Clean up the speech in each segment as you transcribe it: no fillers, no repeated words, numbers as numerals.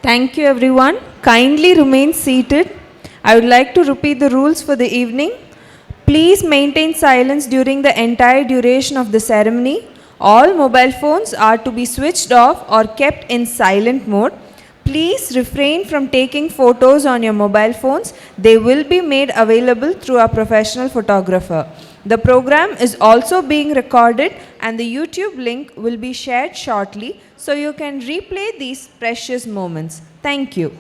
Thank you everyone. Kindly remain seated. I would like to repeat the rules for the evening. Please maintain silence during the entire duration of the ceremony. All mobile phones are to be switched off or kept in silent mode. Please refrain from taking photos on your mobile phones. They will be made available through a professional photographer. The program is also being recorded and the YouTube link will be shared shortly so you can replay these precious moments. Thank you.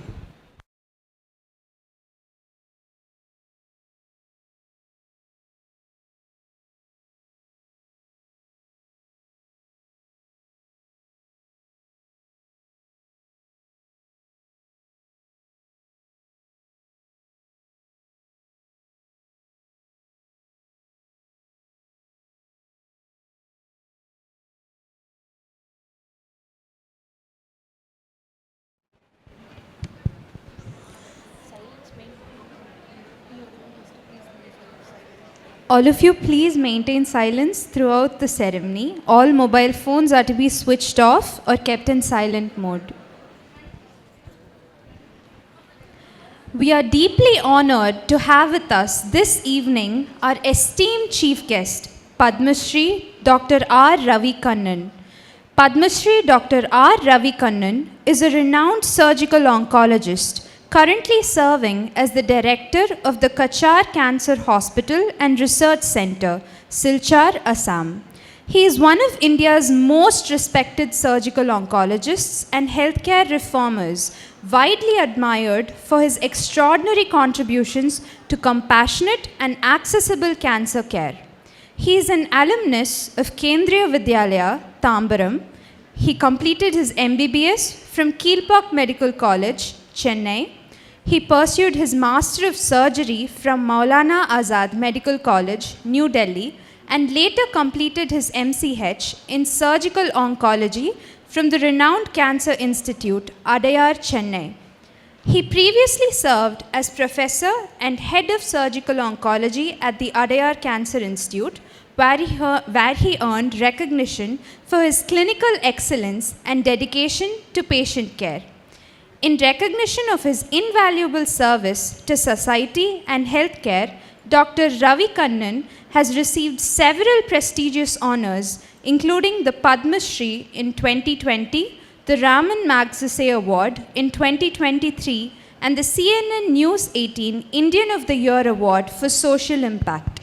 All of you, please maintain silence throughout the ceremony. All mobile phones are to be switched off or kept in silent mode. We are deeply honored to have with us this evening our esteemed chief guest, Padma Shri Dr. R. Ravi Kannan. Padma Shri Dr. R. Ravi Kannan is a renowned surgical oncologist, currently serving as the director of the Kachar Cancer Hospital and Research Center, Silchar, Assam. He is one of India's most respected surgical oncologists and healthcare reformers, widely admired for his extraordinary contributions to compassionate and accessible cancer care. He is an alumnus of Kendriya Vidyalaya, Tambaram. He completed his MBBS from Keelpok Medical College, Chennai. He pursued his Master of Surgery from Maulana Azad Medical College, New Delhi, and later completed his MCH in Surgical Oncology from the renowned Cancer Institute, Adayar, Chennai. He previously served as professor and head of surgical oncology at the Adayar Cancer Institute, where he earned recognition for his clinical excellence and dedication to patient care. In recognition of his invaluable service to society and healthcare, Dr. Ravi Kannan has received several prestigious honors, including the Padma Shri in 2020, the Raman Magsaysay Award in 2023, and the CNN News 18 Indian of the Year Award for Social Impact.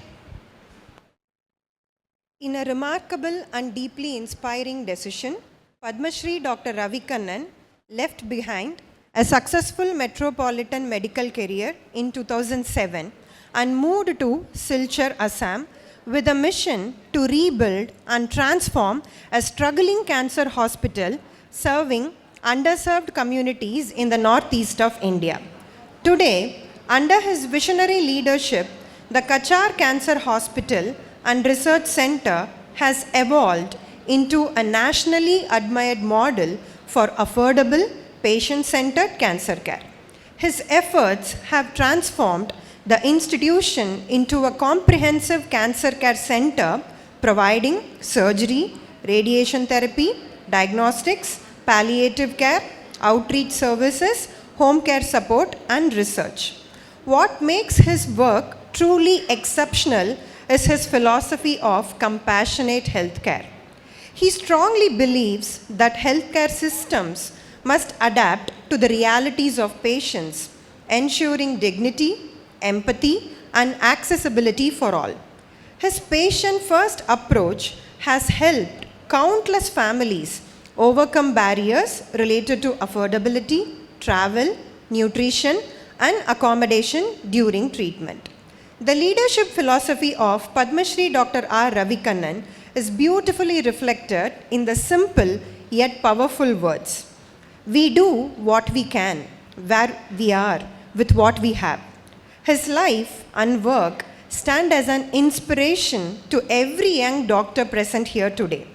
In a remarkable and deeply inspiring decision, Padma Shri Dr. Ravi Kannan left behind a successful metropolitan medical career in 2007 and moved to Silchar, Assam, with a mission to rebuild and transform a struggling cancer hospital serving underserved communities in the northeast of India. Today, under his visionary leadership, the Kachar Cancer Hospital and Research Center has evolved into a nationally admired model for affordable, patient-centered cancer care. His efforts have transformed the institution into a comprehensive cancer care center providing surgery, radiation therapy, diagnostics, palliative care, outreach services, home care support, and research. What makes his work truly exceptional is his philosophy of compassionate healthcare. He strongly believes that healthcare systems must adapt to the realities of patients, ensuring dignity, empathy, and accessibility for all. His patient-first approach has helped countless families overcome barriers related to affordability, travel, nutrition, and accommodation during treatment. The leadership philosophy of Padma Shri Dr. R. Ravi Kannan is beautifully reflected in the simple yet powerful words. We do what we can, where we are, with what we have. His life and work stand as an inspiration to every young doctor present here today,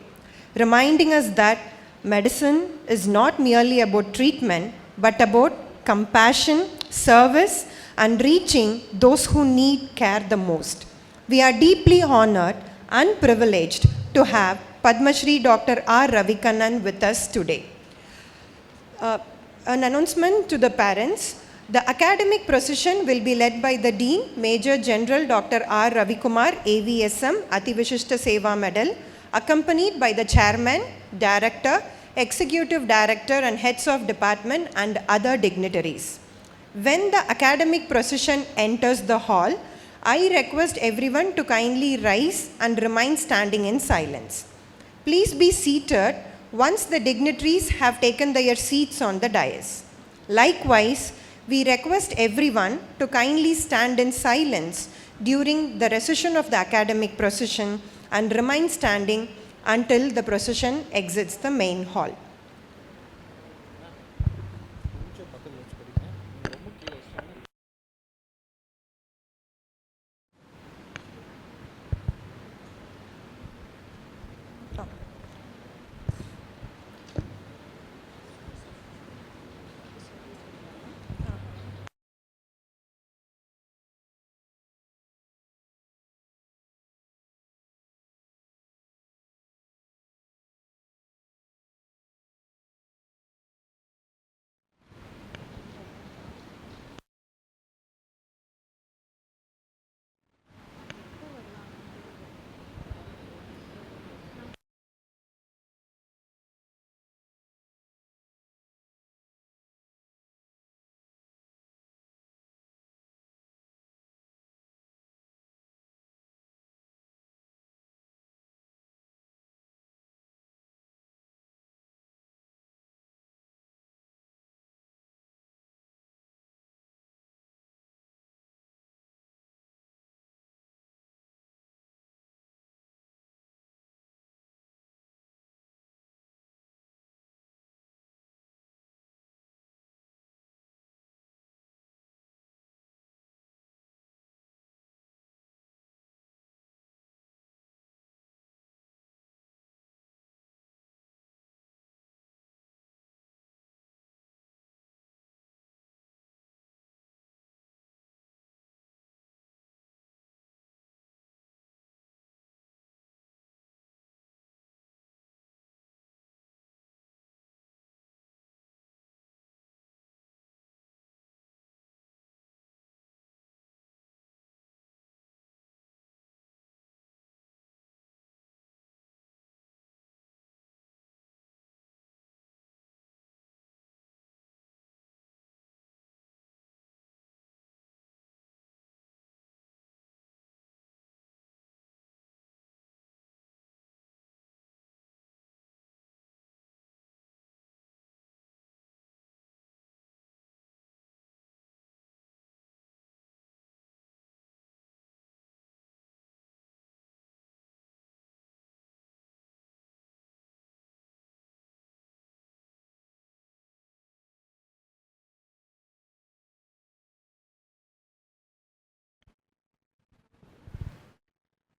reminding us that medicine is not merely about treatment, but about compassion, service, and reaching those who need care the most. We are deeply honored and privileged to have Padma Shri Dr. R. Ravi Kannan with us today. An announcement to the parents. The academic procession will be led by the Dean, Major General Dr. R. Ravikumar, AVSM, Ativishishta Seva Medal, accompanied by the Chairman, Director, Executive Director and Heads of Department and other dignitaries. When the academic procession enters the hall, I request everyone to kindly rise and remain standing in silence. Please be seated once the dignitaries have taken their seats on the dais. Likewise, we request everyone to kindly stand in silence during the recession of the academic procession and remain standing until the procession exits the main hall.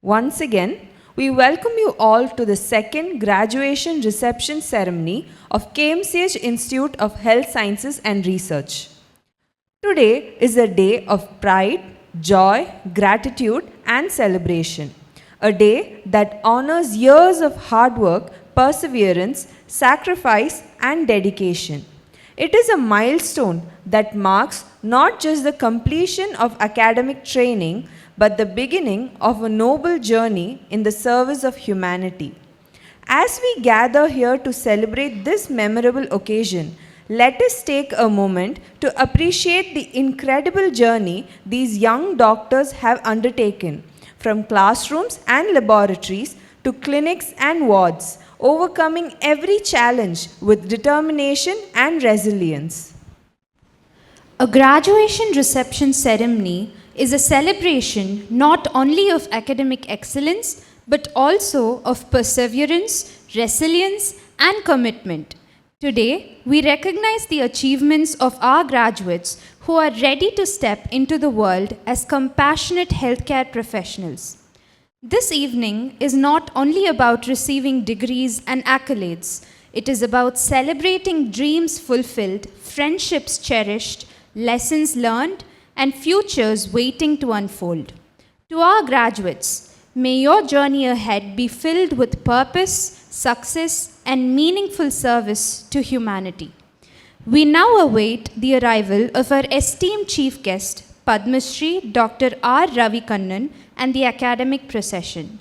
Once again, we welcome you all to the second graduation reception ceremony of KMCH Institute of Health Sciences and Research. Today is a day of pride, joy, gratitude, and celebration. A day that honors years of hard work, perseverance, sacrifice, and dedication. It is a milestone that marks not just the completion of academic training, but the beginning of a noble journey in the service of humanity. As we gather here to celebrate this memorable occasion, let us take a moment to appreciate the incredible journey these young doctors have undertaken, from classrooms and laboratories to clinics and wards, overcoming every challenge with determination and resilience. A graduation reception ceremony is a celebration not only of academic excellence but also of perseverance, resilience, and commitment. Today, we recognize the achievements of our graduates who are ready to step into the world as compassionate healthcare professionals. This evening is not only about receiving degrees and accolades, it is about celebrating dreams fulfilled, friendships cherished, lessons learned, and futures waiting to unfold. To our graduates, may your journey ahead be filled with purpose, success, and meaningful service to humanity. We now await the arrival of our esteemed chief guest, Padma Shri Dr. R. Ravi Kannan, and the academic procession.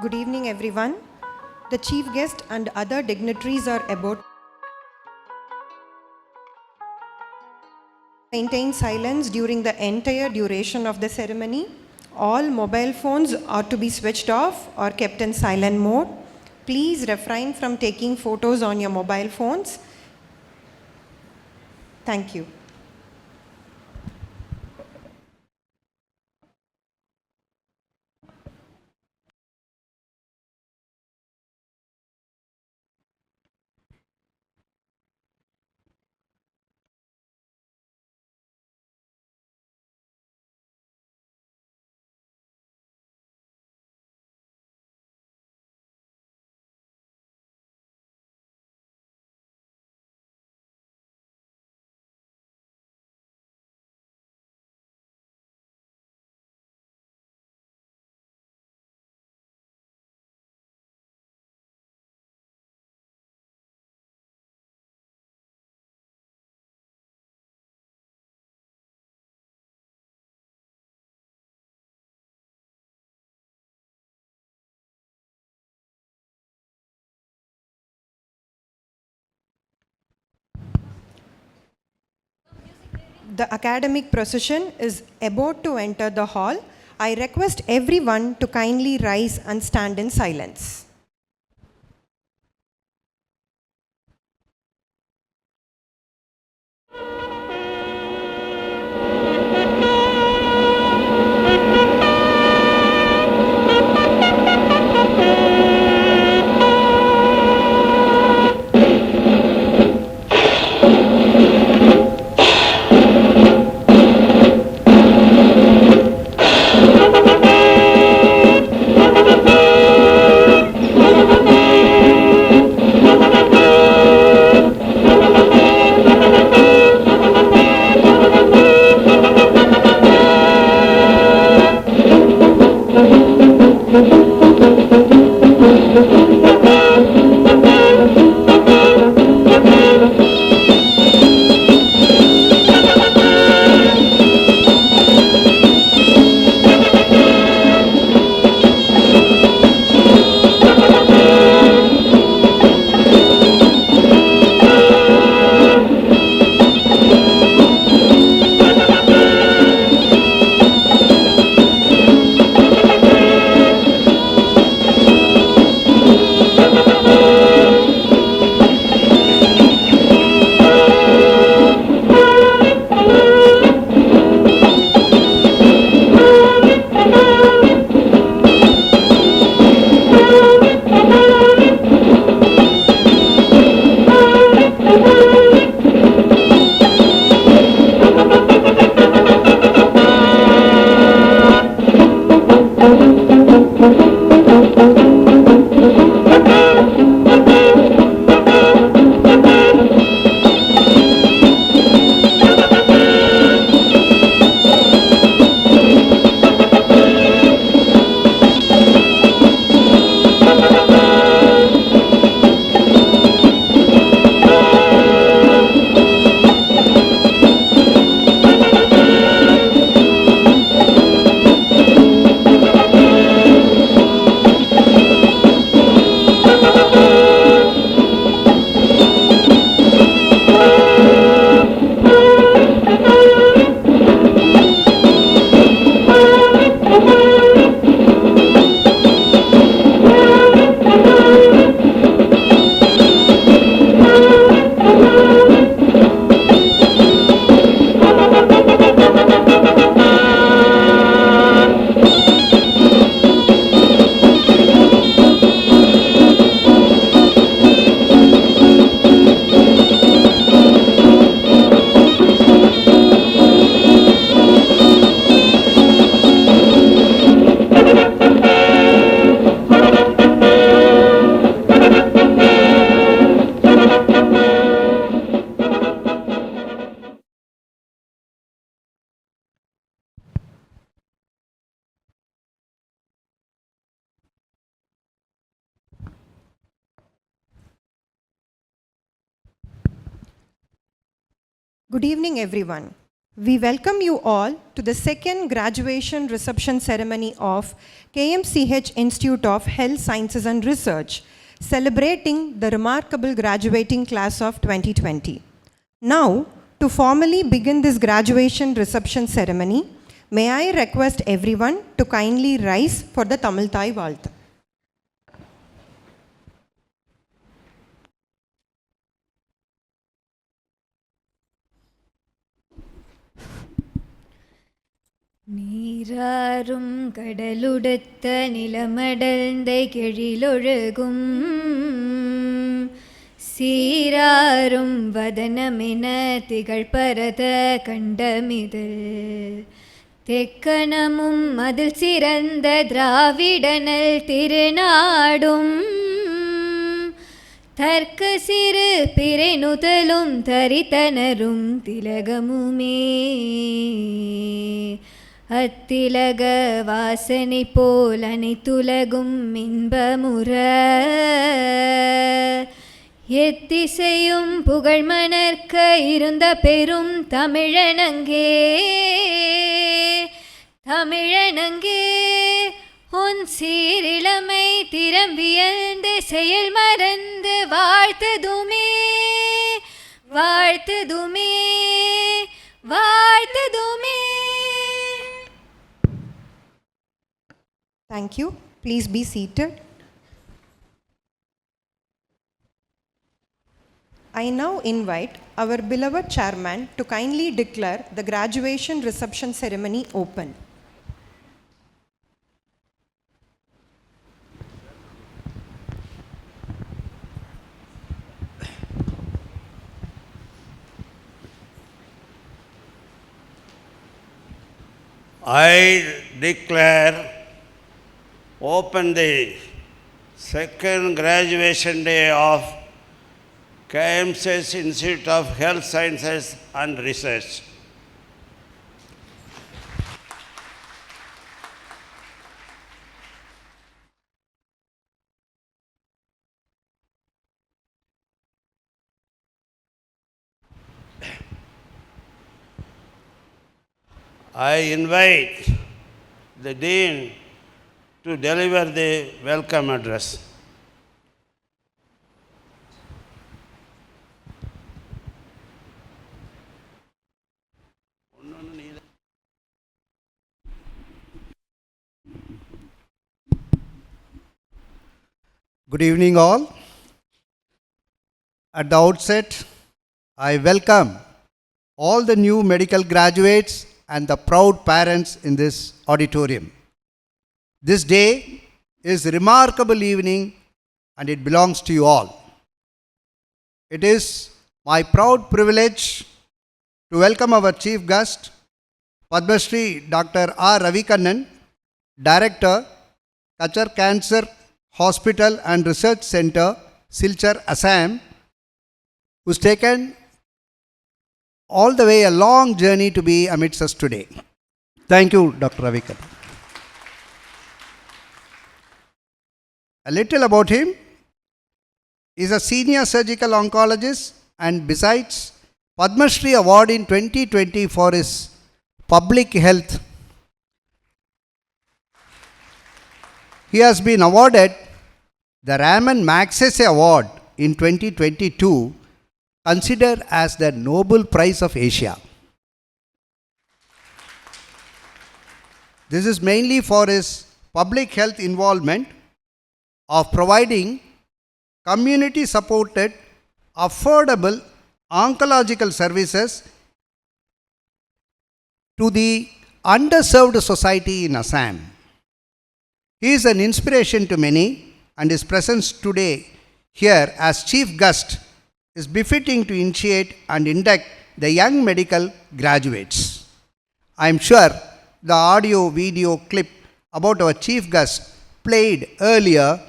Good evening, everyone. The chief guest and other dignitaries are about to maintain silence during the entire duration of the ceremony. All mobile phones are to be switched off or kept in silent mode. Please refrain from taking photos on your mobile phones. Thank you. The academic procession is about to enter the hall. I request everyone to kindly rise and stand in silence. Good evening, everyone. We welcome you all to the second graduation reception ceremony of KMCH Institute of Health Sciences and Research, celebrating the remarkable graduating class of 2020. Now, to formally begin this graduation reception ceremony, may I request everyone to kindly rise for the Tamil Thai Valth. நீராறும் கடலுடுத்த நிலமடர்ந்த கெழிலொழுகும் சீராறும் வதனமென திகழ்பரத கண்டமிதழ் தெக்கணமும் அதில் சிறந்த திராவிடனல் திருநாடும் தர்க்க சிறு பிறை நுதலும் தரித்தனரும் திலகமுமே அத்திலக வாசனை போல் அனைத்துலகும் இன்பமுற எத்திசையும் புகழ் மணர்க்க இருந்த பெரும் தமிழனங்கே தமிழனங்கே உன் சீரிளமை திறம்பியந்து செயல் மறந்து வாழ்த்ததுமே வாழ்த்ததுமே வாழ்த்ததுமே. Thank you. Please be seated. I now invite our beloved chairman to kindly declare the graduation reception ceremony open. I declare open the second graduation day of KMCH Institute of Health Sciences and Research. I invite the Dean to deliver the welcome address. Good evening, all. At the outset, I welcome all the new medical graduates and the proud parents in this auditorium. This day is a remarkable evening and it belongs to you all. It is my proud privilege to welcome our chief guest, Padma Shri Dr. R. Ravikannan, Director, Kachar Cancer Hospital and Research Center, Silchar, Assam, who's taken all the way a long journey to be amidst us today. Thank you, Dr. Ravikannan. A little about him. He is a senior surgical oncologist and besides Padma Shri Award in 2020 for his public health. He has been awarded the Raman Magsaysay Award in 2022, considered as the Nobel Prize of Asia. This is mainly for his public health involvement of providing community-supported, affordable oncological services to the underserved society in Assam. He is an inspiration to many and his presence today here as chief guest is befitting to initiate and induct the young medical graduates. I am sure the audio-video clip about our chief guest played earlier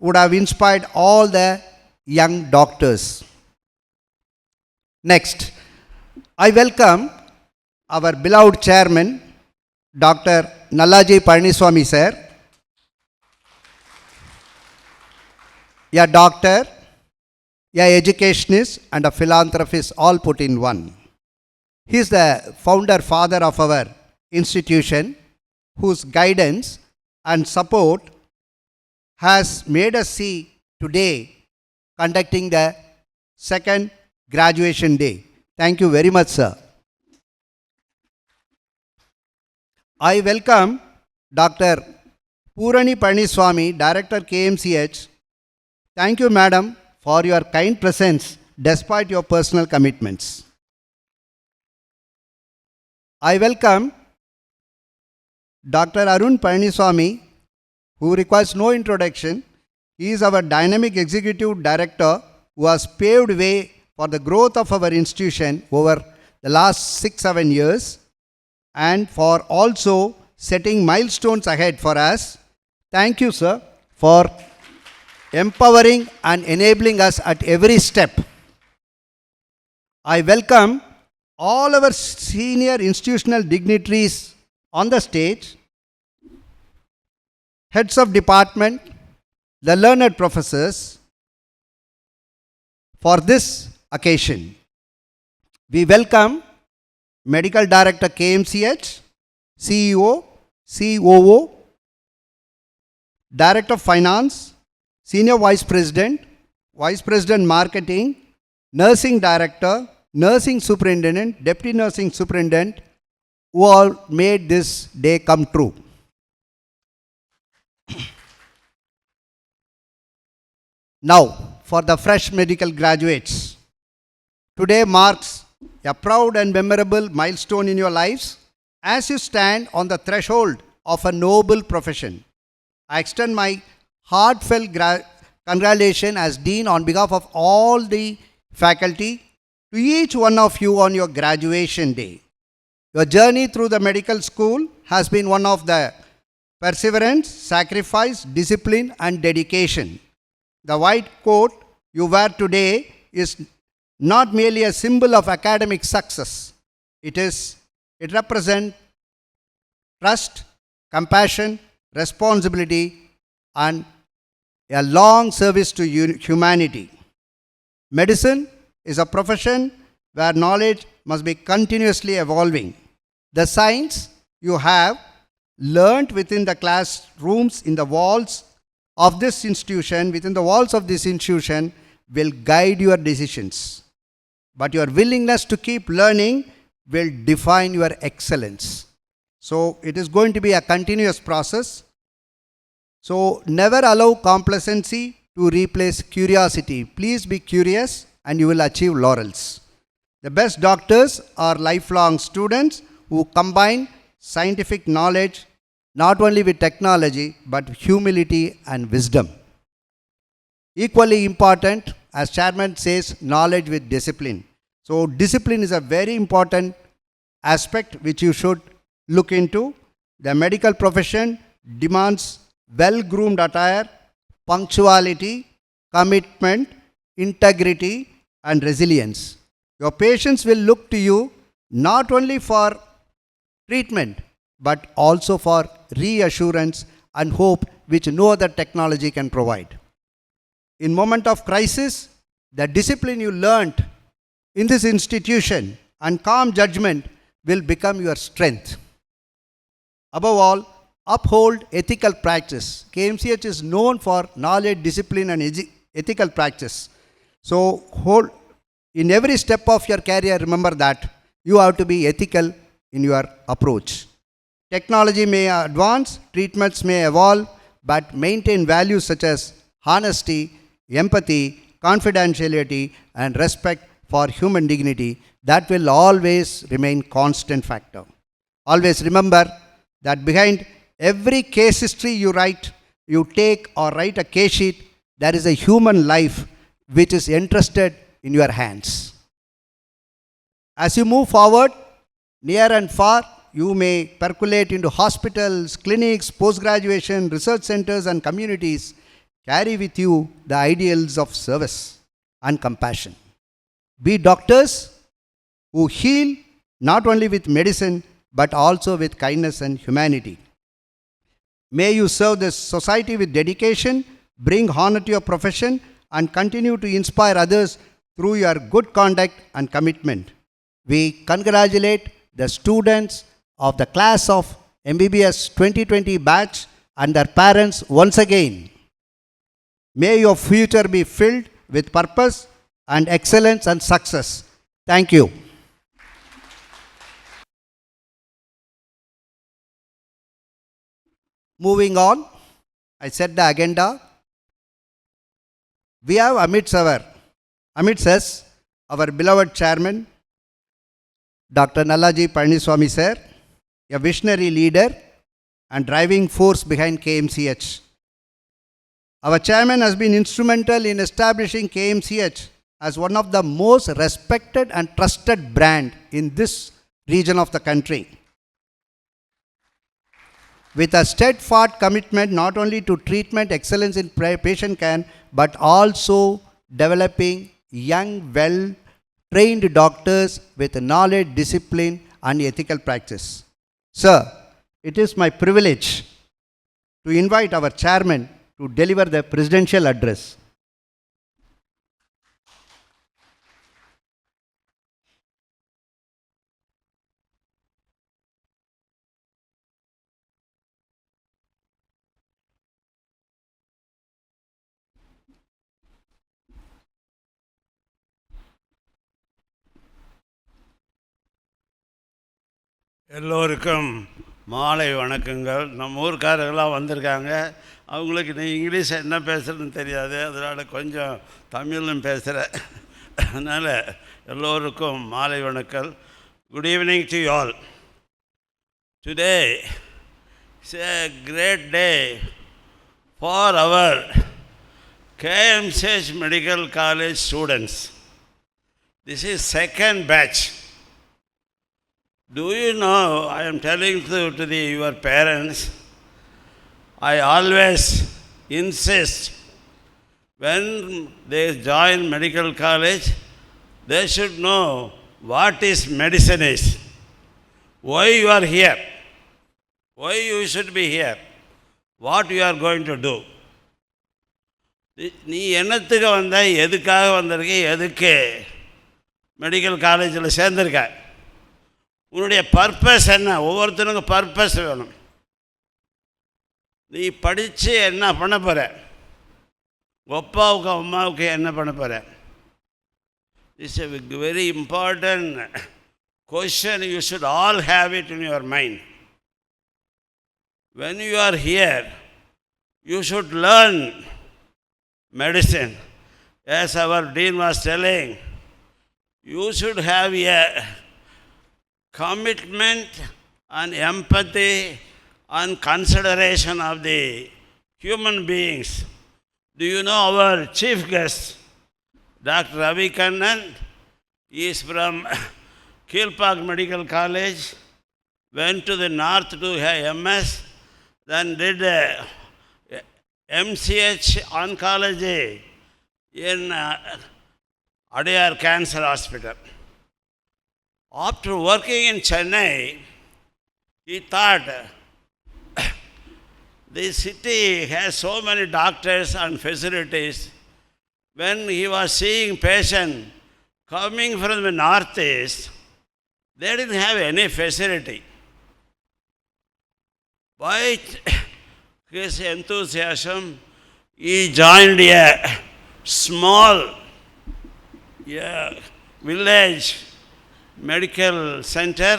would have inspired all the young doctors. Next, I welcome our beloved chairman, Dr. Nallaji Palaniswamy sir, a doctor, a educationist and a philanthropist all put in one. He is the founder father of our institution, whose guidance and support has made us see today conducting the second graduation day. Thank you very much, sir. I welcome Dr. Purani Paniswamy, Director KMCH. Thank you, Madam, for your kind presence despite your personal commitments. I welcome Dr. Arun Paniswamy, who requires no introduction. He is our Dynamic Executive Director who has paved way for the growth of our institution over the last 6-7 years and for also setting milestones ahead for us. Thank you, sir, for empowering and enabling us at every step. I welcome all our senior institutional dignitaries on the stage, heads of department, the learned professors, for this occasion. We welcome Medical Director KMCH, CEO, COO, Director of Finance, Senior Vice President, Vice President Marketing, Nursing Director, Nursing Superintendent, Deputy Nursing Superintendent, who all made this day come true. Now, for the fresh medical graduates, today marks a proud and memorable milestone in your lives as you stand on the threshold of a noble profession. I extend my heartfelt congratulations as Dean on behalf of all the faculty to each one of you on your graduation day. Your journey through the medical school has been one of the perseverance, sacrifice, discipline and dedication. The white coat you wear today is not merely a symbol of academic success. It represents trust, compassion, responsibility and a long service to humanity. Medicine is a profession where knowledge must be continuously evolving. The science you have learnt within the classrooms, in the walls of this institution, within the walls of this institution, will guide your decisions. But your willingness to keep learning will define your excellence. So it is going to be a continuous process. So never allow complacency to replace curiosity. Please be curious and you will achieve laurels. The best doctors are lifelong students who combine scientific knowledge not only with technology but humility and wisdom. Equally important, as Chairman says, knowledge with discipline. So discipline is a very important aspect which you should look into. The medical profession demands well-groomed attire, punctuality, commitment, integrity and resilience. Your patients will look to you not only for treatment but also for reassurance and hope which no other technology can provide. In moment of crisis, the discipline you learnt in this institution and calm judgment will become your strength. Above all, uphold ethical practice. KMCH is known for knowledge, discipline and ethical practice. So in every step of your career, remember that you have to be ethical in your approach. Technology may advance, treatments may evolve, but maintain values such as honesty, empathy, confidentiality and respect for human dignity. That will always remain constant factor. Always remember that behind every case history you write, you take or write a case sheet, there is a human life which is entrusted in your hands. As you move forward, near and far, you may percolate into hospitals, clinics, post-graduation, research centers and communities. Carry with you the ideals of service and compassion. Be doctors who heal not only with medicine but also with kindness and humanity. May you serve this society with dedication, bring honor to your profession and continue to inspire others through your good conduct and commitment. we congratulate the students of the class of MBBS 2020 batch and their parents once again. May your future be filled with purpose and excellence and success. Thank you. Moving on, I set the agenda. We have amidst us our beloved chairman, Dr. Nallaji Palaniswamy sir, a visionary leader and driving force behind KMCH. Our chairman has been instrumental in establishing KMCH as one of the most respected and trusted brand in this region of the country. With a steadfast commitment not only to treatment excellence in patient care, but also developing young, well-trained doctors with knowledge, discipline, and ethical practice. Sir, it is my privilege to invite our chairman to deliver the presidential address. எல்லோருக்கும் மாலை வணக்கங்கள். நம்ம ஊர்க்காரர்களாக வந்திருக்காங்க. அவங்களுக்கு நீ English என்ன பேசுகிறதுன்னு தெரியாது, அதனால் கொஞ்சம் தமிழும் பேசுகிறேன். அதனால் எல்லோருக்கும் மாலை வணக்கம். Good evening to you all. Today it's a great day for our KMCH Medical College students. This is second batch. Do you know, I am telling to your parents, I always insist when they join medical college, they should know what is medicine is, why you are here, why you should be here, what you are going to do. நீ என்னத்துக்கு வந்த, எதுக்காக வந்திருக்க, எதுக்கு medical காலேஜில் சேர்ந்துருக்க, உன்னுடைய purpose என்ன? ஒவ்வொருத்தனுக்கும் purpose வேணும். நீ படித்து என்ன பண்ண போகிற, அப்பாவுக்கு அம்மாவுக்கு என்ன பண்ண போகிற? It's a very important question. You should all have it in your mind. When you are here, you should learn medicine. As our dean was telling, you should have a commitment and empathy and consideration of the human beings. Do you know our chief guest, Dr. Ravi Kannan? He is from Kilpak Medical College, went to the north to MS, then did MCH Oncology in Adiyar Cancer Hospital. After working in Chennai, he thought the city has so many doctors and facilities. When he was seeing patients coming from the northeast, they didn't have any facility. By his enthusiasm, he joined a small village medical center.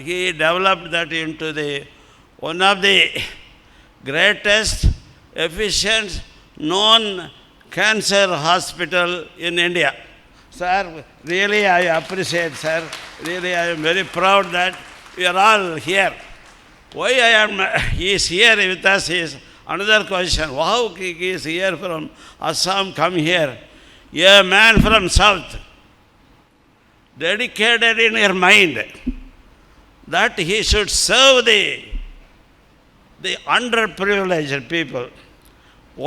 He developed that into one of the greatest, efficient, known cancer hospital in India. Sir, really I appreciate, sir. Really I am very proud that we are all here. Why he is here with us is another question. How he is here from Assam, come here. A man from south, dedicated in your mind that he should serve the underprivileged people.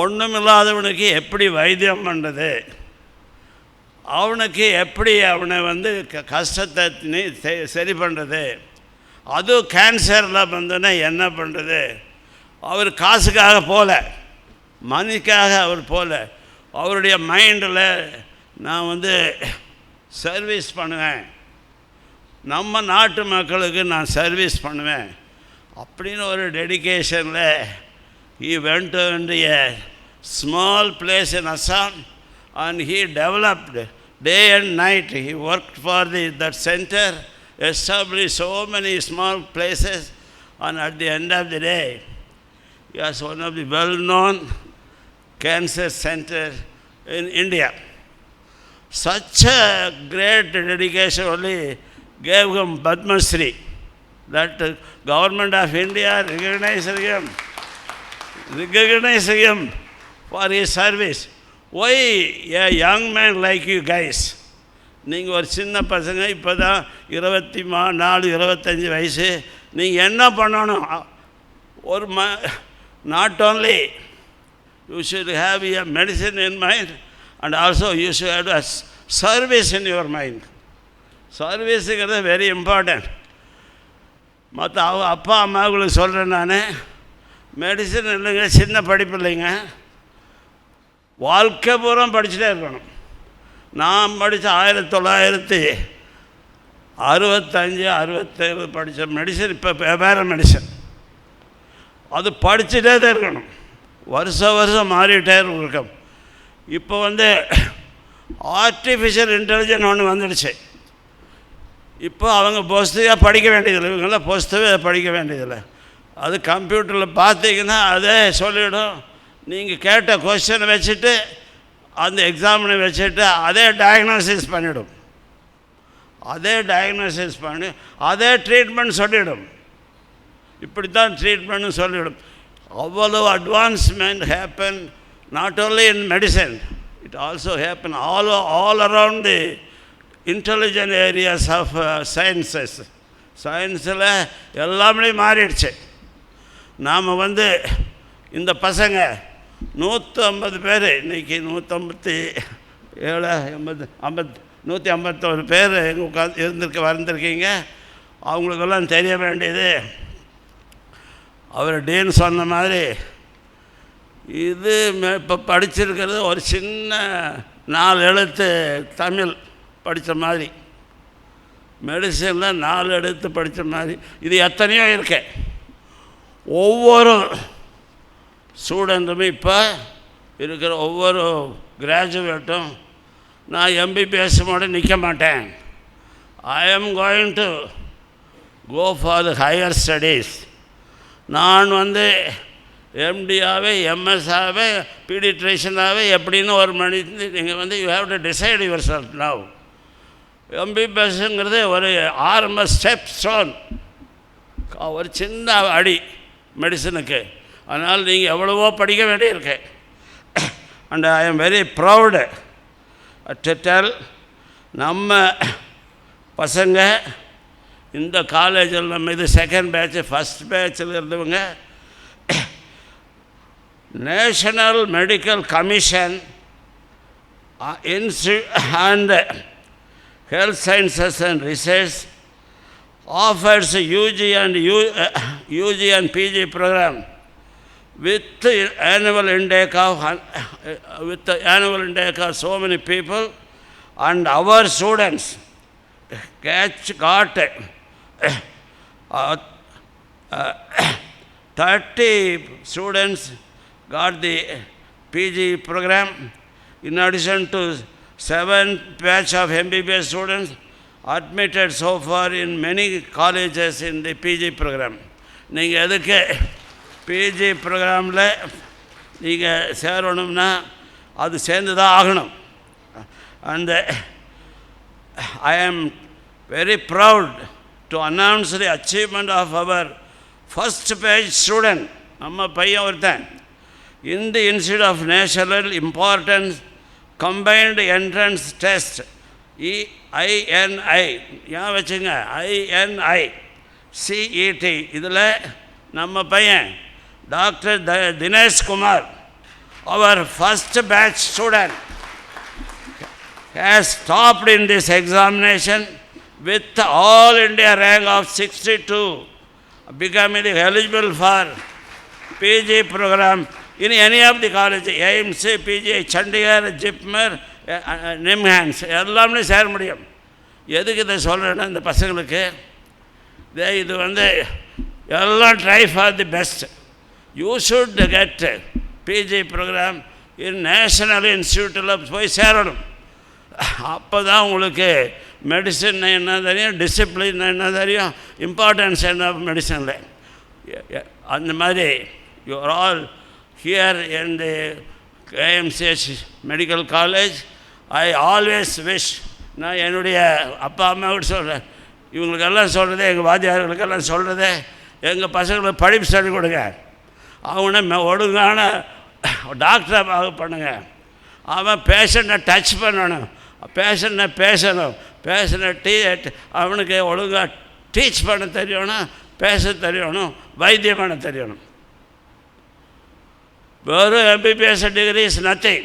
ஒன்றுமில்லாதவனுக்கு எப்படி வைத்தியம் பண்ணுறது, அவனுக்கு எப்படி அவனை கஷ்டத்தை சரி பண்ணுறது, அது கேன்சரில் வந்தோன்னா என்ன பண்ணுறது. அவர் காசுக்காக போகல, மணிக்காக அவர் போகல. அவருடைய மைண்டில் நான் சர்வீஸ் பண்ணுவேன், நம்ம நாட்டு மக்களுக்கு நான் சர்வீஸ் பண்ணுவேன் அப்படின்னு ஒரு டெடிகேஷனில் he went to a small place in Assam and he developed day and night. He worked for that center, established so many small places, and at the end of the day he was one of the well-known cancer center in India. Such a great dedication only gave him Padma Shri. That government of India recognized him for his service. Why a young man like you guys, நீங்கள் ஒரு சின்ன பசங்க, இப்போ தான் 24-25 வயசு, நீங்கள் என்ன பண்ணணும்? ஒரு not only you should have a medicine in mind, and also you should have a service in your mind. சர்வீஸுங்கிறது வெரி இம்பார்ட்டன்ட். மற்ற அப்பா அம்மாவுங்களுக்கு சொல்கிறேன் நான், மெடிசன் இல்லைங்க, சின்ன படிப்பு இல்லைங்க, வாழ்க்கை பூரா படிச்சுட்டே இருக்கணும். நான் படித்த 1965-67 படித்த மெடிசன் இப்போ வேறு மெடிசன், அது படிச்சுட்டே தான் இருக்கணும். வருஷம் மாறிட்டே இருக்கும். இப்போ ஆர்டிஃபிஷியல் இன்டெலிஜென்ஸ் ஒன்று வந்துடுச்சு. இப்போ அவங்க புஸ்தகம் படிக்க வேண்டியதில்லை, இவங்கெல்லாம் புஸ்தகம் படிக்க வேண்டியதில்லை. அது கம்ப்யூட்டரில் பார்த்தீங்கன்னா அதே சொல்லிவிடும். நீங்கள் கேட்ட கொஸ்டினை வச்சுட்டு அந்த எக்ஸாமினை வச்சுட்டு அதே டயக்னோசிஸ் பண்ணிவிடும், அதே ட்ரீட்மெண்ட் சொல்லிவிடும். இப்படி தான் ட்ரீட்மெண்ட்னு சொல்லிவிடும். அவ்வளோ advancement happen not only in medicine, it also happen all around the intelligent areas of sciences. சயின்ஸில் எல்லாமே மாறிடுச்சு. நாம் இந்த பசங்க 150 பேர், இன்றைக்கி 151 பேர் எங்கே வந்திருக்கீங்க. அவங்களுக்கெல்லாம் தெரிய வேண்டியது, அவர் டீன் சொன்ன மாதிரி, இது இப்போ படிச்சிருக்கிறது ஒரு சின்ன 4 எழுத்து தமிழ் படித்த மாதிரி, மெடிசனில் 4 எழுத்து படித்த மாதிரி. இது எத்தனையோ இருக்கு. ஒவ்வொரு ஸ்டூடெண்ட்டுமே இப்போ இருக்கிற ஒவ்வொரு கிராஜுவேட்டும், நான் MBBS மட்டும் நிற்க மாட்டேன், I am going to go for the higher studies. நான் MD-ஆவே MS-ஆவே பீடிட்ரிஷனாகவே எப்படின்னு ஒரு மனிதன் நீங்கள் you have to decide yourself now. MBBSங்கிறது ஒரு ஆரம்ப ஸ்டெப் ஸ்டோன், ஒரு சின்ன அடி மெடிசனுக்கு. அதனால் நீங்கள் எவ்வளவோ படிக்க வேண்டியிருக்கு. And I am very proud to tell, நம்ம பசங்க இந்த காலேஜில் நம்ம இது செகண்ட் பேட்ச், ஃபஸ்ட் பேட்சில் இருந்தவங்க national medical commission and Health Sciences and Research offers UG and PG program with annual intake of so many people, and our students got 30 students got the PG program, in addition to 7 batch of MBBS students admitted so far in many colleges in the PG program. நீங்கள் எதுக்கு PG ப்ரோக்ராமில் நீங்கள் சேரணும்னா அது சேர்ந்து தான் ஆகணும். And I am very proud to announce the achievement of our first batch student, நம்ம பையன் ஒருத்தன், in the Institute of National Importance Combined Entrance Test, INI, ஏன் வச்சுங்க INI CET, இதில் நம்ம பையன் doctor Dinesh Kumar, our first batch student, has topped in this examination with all India rank of 62, becoming eligible for PG program in any of the colleges, AIMS, PG, Chandigarh, JIPMER, NIMHANS எல்லாமே சேர முடியும். எதுக்கு இதை சொல்கிறேன்னா, இந்த பசங்களுக்கு இது எல்லாம் try for the best. You should get PG program in national இன்ஸ்டியூட்டில் போய் சேரணும். அப்போ தான் உங்களுக்கு மெடிசன் என்ன தெரியும், டிசிப்ளின் என்ன தெரியும், இம்பார்ட்டன்ஸ் என்ன மெடிசனில். அந்த மாதிரி you are all here in the KMCH medical college. I always wish, நான் என்னுடைய அப்பா அம்மாவோட சொல்கிறேன், இவங்களுக்கெல்லாம் சொல்கிறது, எங்கள் வாத்தியார்களுக்கெல்லாம் சொல்கிறது, எங்கள் பசங்களுக்கு படிப்பு சொல்லிக் கொடுங்க, அவனை ஒழுங்கான டாக்டராக பண்ணுங்க, அவன் பேஷண்ட்டை டச் பண்ணணும், பேஷண்ட்டை பேஷண்ட்டை அவனுக்கு ஒழுங்காக டீச் பண்ண தெரியணும், பேச தெரியணும், வைத்தியம் பண்ண தெரியணும். வெறும் MBBS டிகிரி இஸ் நத்திங்.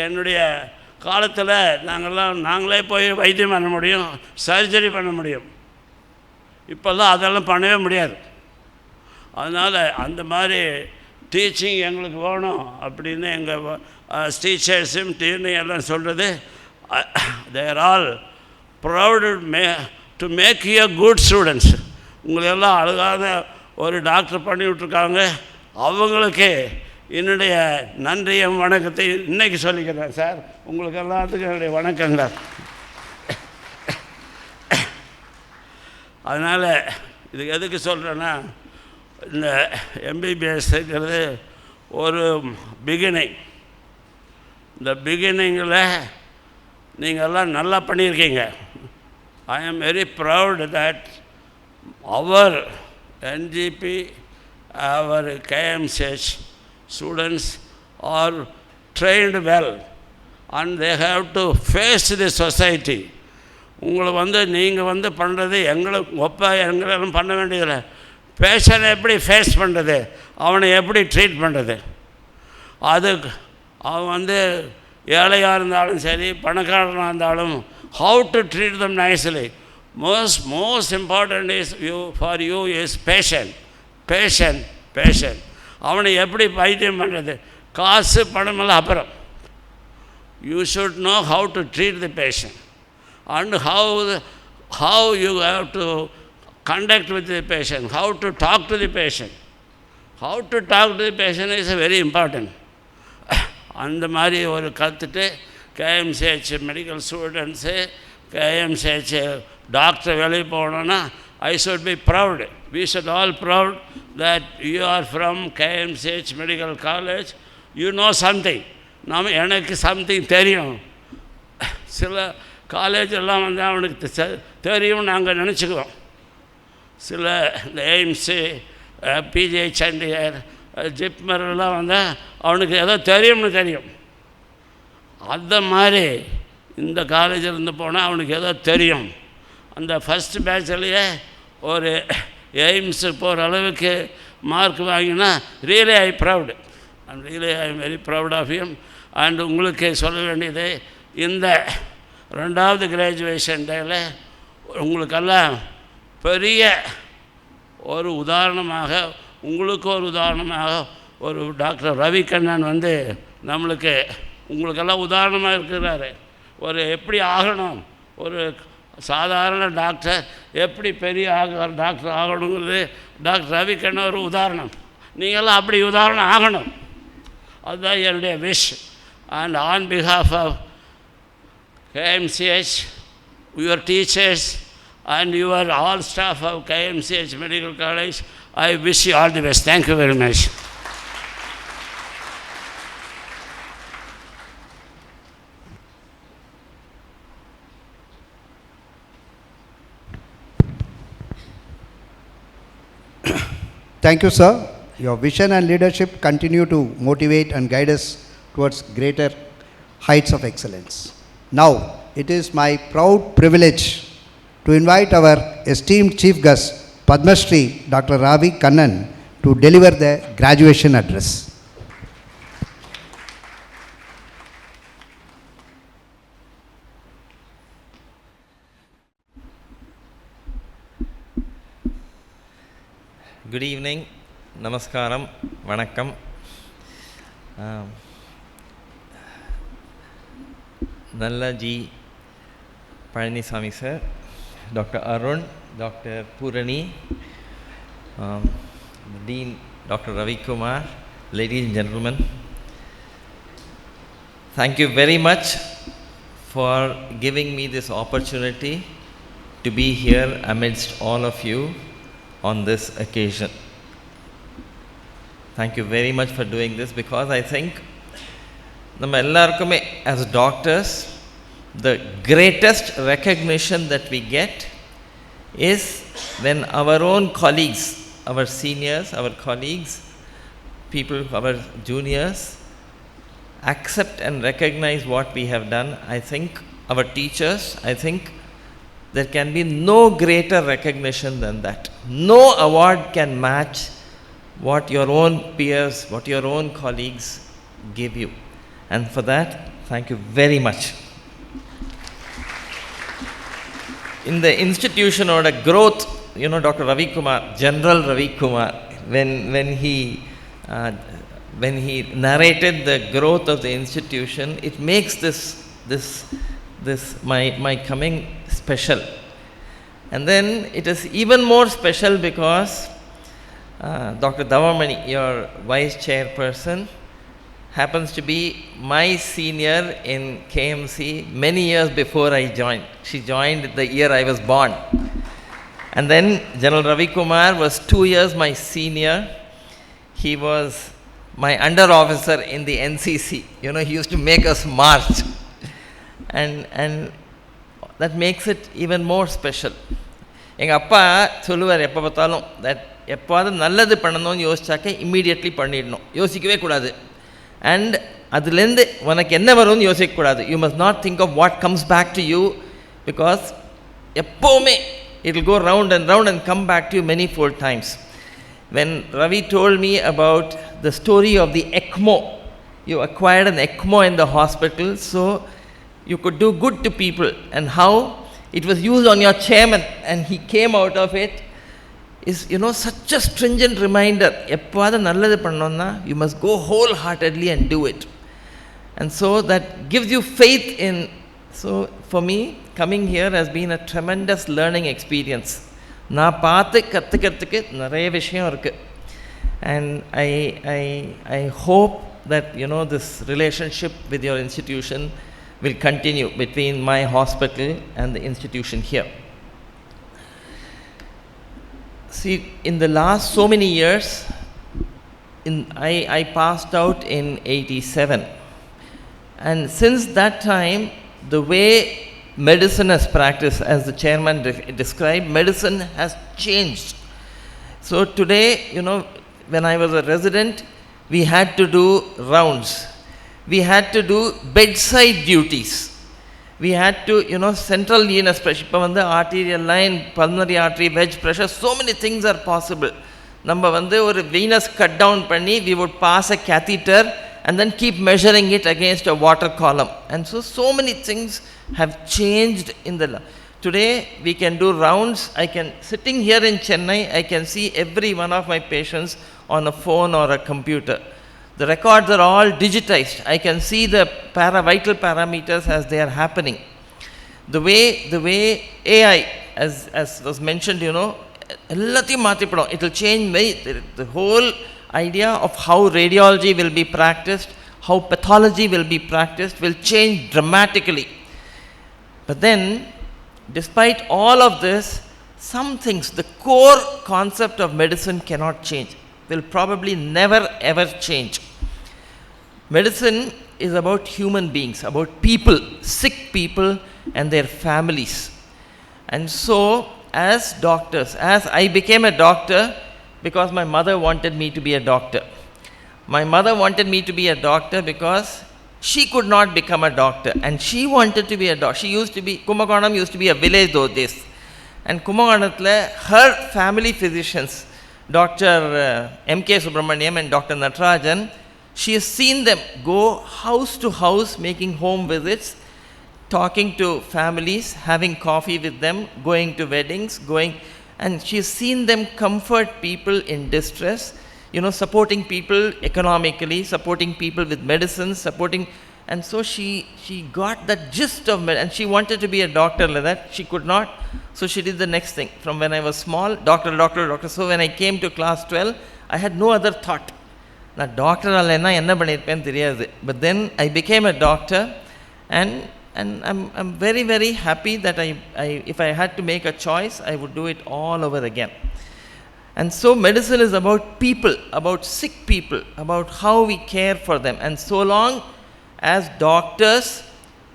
என்னுடைய காலத்தில் நாங்களே போய் வைத்தியம் பண்ண முடியும், சர்ஜரி பண்ண முடியும். இப்போல்லாம் அதெல்லாம் பண்ணவே முடியாது. அதனால் அந்த மாதிரி டீச்சிங் எங்களுக்கு வேணும் அப்படின்னு எங்கள் டீச்சர்ஸும் எல்லாம் சொல்கிறது. They are all proud to make you good students. உங்களெல்லாம் அழகான ஒரு டாக்டர் பண்ணி விட்ருக்காங்க. அவங்களுக்கு என்னுடைய நன்றியும் வணக்கத்தை இன்றைக்கி சொல்லிக்கிறேன் சார். உங்களுக்கு எல்லாத்துக்கும் என்னுடைய வணக்கங்கள். அதனால் இது எதுக்கு சொல்கிறேன்னா, இந்த MBBSங்கிறது ஒரு பிகினிங். இந்த பிகினிங்கில் நீங்கள்லாம் நல்லா பண்ணியிருக்கீங்க. I am very proud that our NGP, our KMCH students are trained well and they have to face the society. உங்களை நீங்கள் பண்ணுறது எங்களும் பண்ண வேண்டியதில்லை. பேஷனை எப்படி ஃபேஸ் பண்ணுறது, அவனை எப்படி ட்ரீட் பண்ணுறது, அது அவன் ஏழையாக இருந்தாலும் சரி பணக்காரனாக இருந்தாலும் how to treat them nicely. most important is for you is patient. அவனை எப்படி வைத்தியம் பண்ணுறது, காசு பணமெல்லாம் அப்புறம். You should know how to treat the patient and how you have to conduct with the patient, how to talk to the patient. How to talk to the patient is very important. அந்த மாதிரி ஒரு கற்றுட்டு KMCH medical students KMCH doctor வேலைக்கு போகணுன்னா I should be proud. We should all proud that you are from KMCH Medical College. You know something. எனக்கு something தெரியும். சில காலேஜெல்லாம் அவனுக்கு தெரியும்னு நாங்கள் நினச்சிக்குவோம். சில இந்த எய்ம்ஸு PG சண்டிகர் ஜிப்மரெல்லாம் அவனுக்கு ஏதோ தெரியும்னு தெரியும். அந்த மாதிரி இந்த காலேஜில் இருந்து போனால் அவனுக்கு ஏதோ தெரியும். அந்த ஃபஸ்ட்டு பேட்ச்லேயே ஒரு எய்ம்ஸு போகிற அளவுக்கு மார்க் வாங்கினா really I proud and really I am very proud of him. And உங்களுக்கு சொல்ல வேண்டியது, இந்த 2வது கிராஜுவேஷன் டேயில் உங்களுக்கெல்லாம் பெரிய ஒரு உதாரணமாக, உங்களுக்கு ஒரு உதாரணமாக ஒரு டாக்டர் ரவிக்கண்ணன் நம்மளுக்கு உங்களுக்கெல்லாம் உதாரணமாக இருக்கிறாரு. ஒரு எப்படி ஆகணும், ஒரு சாதாரண டாக்டர் எப்படி பெரிய டாக்டர் ஆகணுங்கிறது டாக்டர் ரவிக்கண்ணன் ஒரு உதாரணம். நீங்கள்லாம் அப்படி உதாரணம் ஆகணும், அதுதான் என்னுடைய wish. And on behalf of KMCH, your teachers and your all staff of KMCH Medical College, I wish you all the best. Thank you very much. Thank you, sir. Your vision and leadership continue to motivate and guide us towards greater heights of excellence. Now, it is my proud privilege to invite our esteemed chief guest, Padma Shri Dr. Ravi Kannan, to deliver the graduation address. Good evening, Namaskaram, Vanakkam. Nalla Ji, Palanisamy sir, Dr. Arun, Dr. Purani, the Dean Dr. Ravi Kumar, ladies and gentlemen, thank you very much for giving me this opportunity to be here amidst all of you on this occasion. Thank you very much for doing this, because I think as doctors, the greatest recognition that we get is when our own colleagues, our seniors, our colleagues, people, our juniors accept and recognize what we have done. I think our teachers, I think there can be no greater recognition than that. No award can match what your own peers, what your own colleagues give you. And for that, thank you very much. In the institution or the growth, Dr. Ravi Kumar, General Ravi Kumar, when he narrated the growth of the institution, it makes my coming special. And then it is even more special because Dr. Davamani, your vice chairperson, happens to be my senior in KMC many years before I joined. She joined the year I was born. And then General Ravi Kumar was 2 years my senior. He was my under officer in the NCC. He used to make us march. And that makes it even more special. எங்கள் அப்பா சொல்லுவார் எப்போ பார்த்தாலும், that எப்போது நல்லது பண்ணணும்னு யோசிச்சாக்க immediately பண்ணிடணும், யோசிக்கவே கூடாது. அண்ட் அதுலேருந்து உனக்கு என்ன வரும்னு யோசிக்கக்கூடாது. You must not think of what comes back to you, because எப்போவுமே it will go round and come back to you many fold times. When Ravi told me about the story of the ECMO, you acquired an ECMO in the hospital so you could do good to people, and how it was used on your chairman and he came out of it, is such a stringent reminder. எப்போது நல்லது பண்ணோன்னா you must go wholeheartedly and do it. And so that gives you faith in. So for me, coming here has been a tremendous learning experience. நான் பார்த்து கற்றுக்கிறதுக்கு நிறைய விஷயம் இருக்குது. And I hope that this relationship with your institution will continue between my hospital and the institution here. See, in the last so many years, I passed out in 87. And since that time, the way medicine has practiced, as the chairman described, medicine has changed. So today, when I was a resident, we had to do rounds. We had to do bedside duties. We had to, central venous pressure, இப்போ arterial line, pulmonary artery, wedge pressure, so many things are possible. நம்ம ஒரு venous cut down பண்ணி, we would pass a catheter and then keep measuring it against a water column. And so many things have changed in the today we can do rounds. Sitting here in Chennai, I can see every one of my patients on a phone or a computer. The records are all digitized. I can see the vital parameters as they are happening. The way AI, as was mentioned, எல்லாத்தையும் மாற்றிப்படும். It will change the whole idea of how radiology will be practiced, how pathology will be practiced, will change dramatically. But then, despite all of this, some things, the core concept of medicine cannot change, will probably never ever change. Medicine is about human beings, about people, sick people and their families. And so, as doctors, as I became a doctor because my mother wanted me to be a doctor. My mother wanted me to be a doctor because she could not become a doctor, and she wanted to be a doctor. Kumbakonam used to be a village those days. And Kumbakonamathile, her family physicians, Dr. M.K. Subramaniam and Dr. Natarajan, she has seen them go house to house, making home visits, talking to families, having coffee with them, going to weddings, and she has seen them comfort people in distress. supporting people economically, supporting people with medicines, and so she got that gist of and she wanted to be a doctor like that. She could not, so she did the next thing. From when I was small, doctor. So when I came to class 12, I had no other thought. Na doctor alena enna pannirpen theriyadhu. But then I became a doctor, and I'm very, very happy that if I had to make a choice, I would do it all over again. And so medicine is about people, about sick people, about how we care for them. And so long as doctors,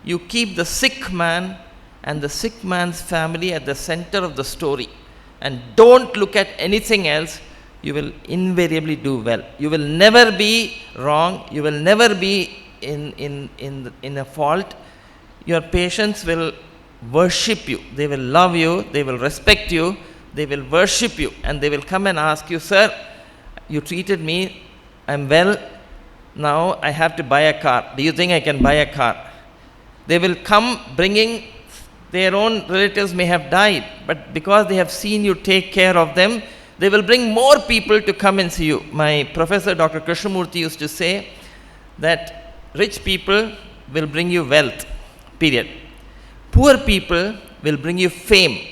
you keep the sick man and the sick man's family at the center of the story, and don't look at anything else, you will invariably do well. You will never be wrong. You will never be in a fault. Your patients will worship you. They will love you. They will respect you. They will worship you. And they will come and ask you, sir, you treated me. I'm well. Now I have to buy a car. Do you think I can buy a car? They will come bringing their own relatives may have died, but because they have seen you take care of them, they will bring more people to come and see you. My professor, Dr. Krishnamurthy, used to say that rich people will bring you wealth, period. Poor people will bring you fame,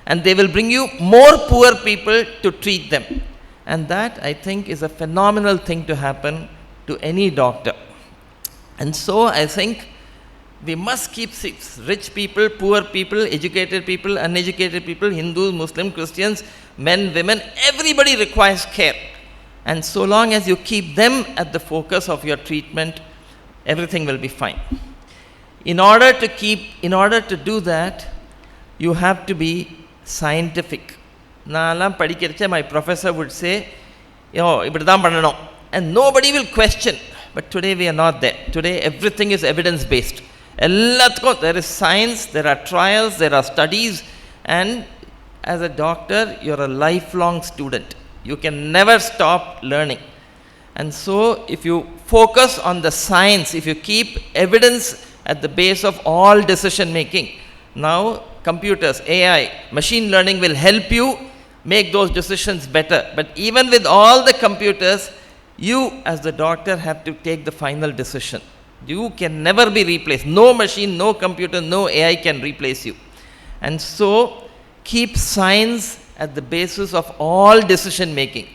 and they will bring you more poor people to treat them. And that, I think, is a phenomenal thing to happen to any doctor. And so I think we must keep rich people, poor people, educated people, uneducated people, Hindus, Muslims, Christians, men, women, everybody requires care. And so long as you keep them at the focus of your treatment, everything will be fine. In order to do that, you have to be scientific. My professor would say, and nobody will question. But today we are not there. Today everything is evidence-based. There is science, there are trials, there are studies, and as a doctor, you're a lifelong student. You can never stop learning. And so if you focus on the science, if you keep evidence at the base of all decision making, now computers, AI, machine learning will help you make those decisions better. But even with all the computers, you as the doctor have to take the final decision. You can never be replaced. No machine, no computer, no AI can replace you. And so keep science at the basis of all decision making.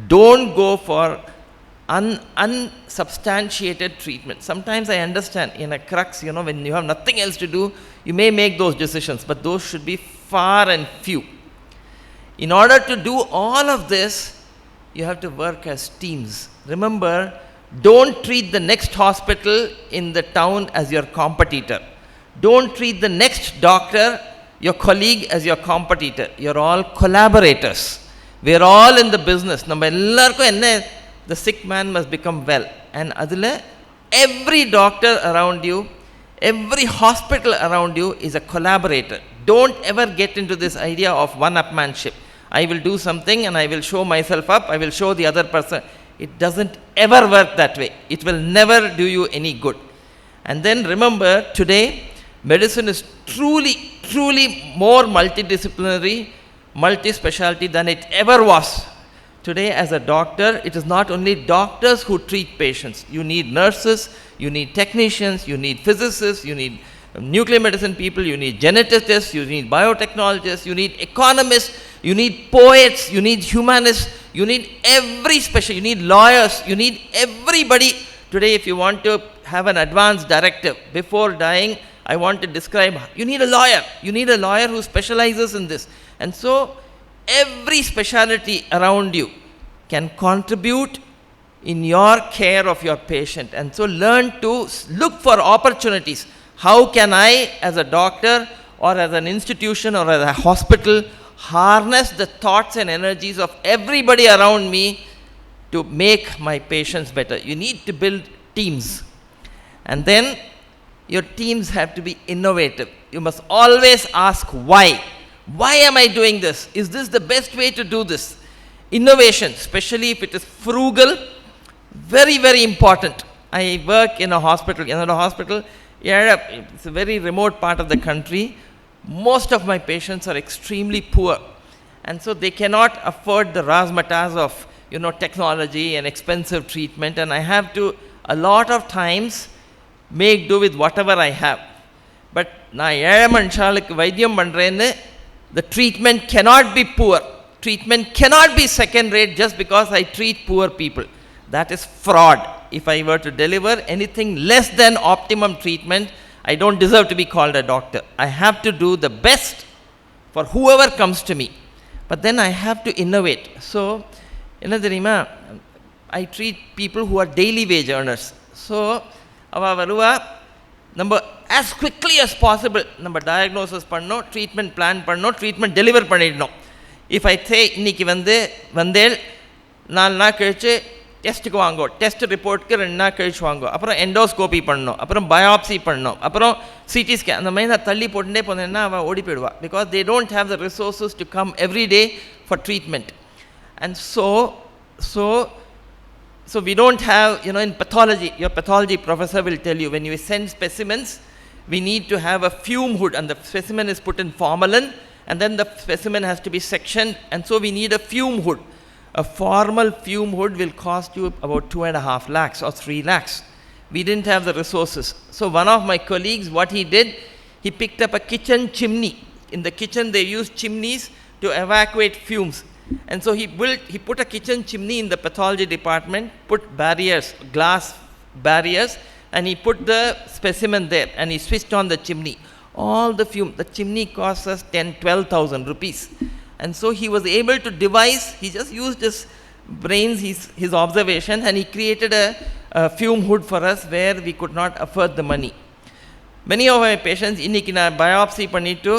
Don't go for unsubstantiated treatment. Sometimes I understand in a crux, when you have nothing else to do, you may make those decisions, but those should be far and few. In order to do all of this, you have to work as teams. Remember, don't treat the next hospital in the town as your competitor. Don't treat the next doctor, your colleague, as your competitor. You're all collaborators. We're all in the business. The sick man must become well. And every doctor around you, every hospital around you is a collaborator. Don't ever get into this idea of one-upmanship. I will do something and I will show myself up, I will show the other person. It doesn't ever work that way. It will never do you any good. And then remember, today, medicine is truly, truly more multidisciplinary, multi-specialty than it ever was. Today, as a doctor, it is not only doctors who treat patients. You need nurses, you need technicians, you need physicists, you need nuclear medicine people, you need geneticists, you need biotechnologists, you need economists, you need poets, you need humanists, you need you need lawyers, you need everybody. Today, if you want to have an advance directive before dying, I want to describe, you need a lawyer. You need a lawyer who specializes in this. And so, every specialty around you can contribute in your care of your patient. And so, learn to look for opportunities. How can I, as a doctor, or as an institution, or as a hospital, harness the thoughts and energies of everybody around me to make my patients better? You need to build teams. And then your teams have to be innovative. You must always ask why. Why am I doing this? Is this the best way to do this? Innovation, especially if it is frugal, very, very important. I work in a hospital. It's a very remote part of the country. Most of my patients are extremely poor, and so they cannot afford the razzmatazz of technology and expensive treatment, and I have to, a lot of times, make do with whatever I have. But na ஏழை மனுஷாளுக்கு வைத்தியம் பண்றேன்னு, the treatment cannot be poor. Treatment cannot be second rate just because I treat poor people. That is fraud. If I were to deliver anything less than optimum treatment, I don't deserve to be called a doctor. I have to do the best for whoever comes to me. But then I have to innovate. So, என்ன தெரியுமா, I treat people who are daily wage earners. So, அவ வருவா, நம்ம as quickly as possible நம்ம diagnosis பண்ணோம், treatment plan பண்ணோம், treatment deliver பண்ணிடணும். If I say இன்னைக்கு வந்தேல் 4 நாள் கழிச்சு டெஸ்ட்டுக்கு வாங்கோ, டெஸ்ட் ரிப்போர்ட்டுக்கு 2 நாள் கழிச்சு வாங்கோ, அப்புறம் எண்டோஸ்கோபி பண்ணணும், அப்புறம் பயாப்சி பண்ணணும், அப்புறம் சிடி ஸ்கேன், அந்த மாதிரி நான் தள்ளி போட்டுட்டே போனேன்னா அவள் ஓடி போயிடுவா. Because they don't have the resources to come every day for treatment. And so we don't have, in pathology, your pathology professor will tell you, when you send specimens, we need to have a fume hood, and the specimen is put in formalin, and then the specimen has to be sectioned, and so we need a fume hood. A formal fume hood will cost you about 2.5 lakhs or 3 lakhs. We didn't have the resources. So one of my colleagues, what he did, he picked up a kitchen chimney. In the kitchen they use chimneys to evacuate fumes. And so he put a kitchen chimney in the pathology department, put barriers, glass barriers, and he put the specimen there, and he switched on the chimney. All the fume, the chimney costs us 12,000 rupees. And so he was able to devise, he just used his brains, his observation, and he created a fume hood for us where we could not afford the money. Many of my patients, இன்னைக்கு நான் biopsy பண்ணிட்டு,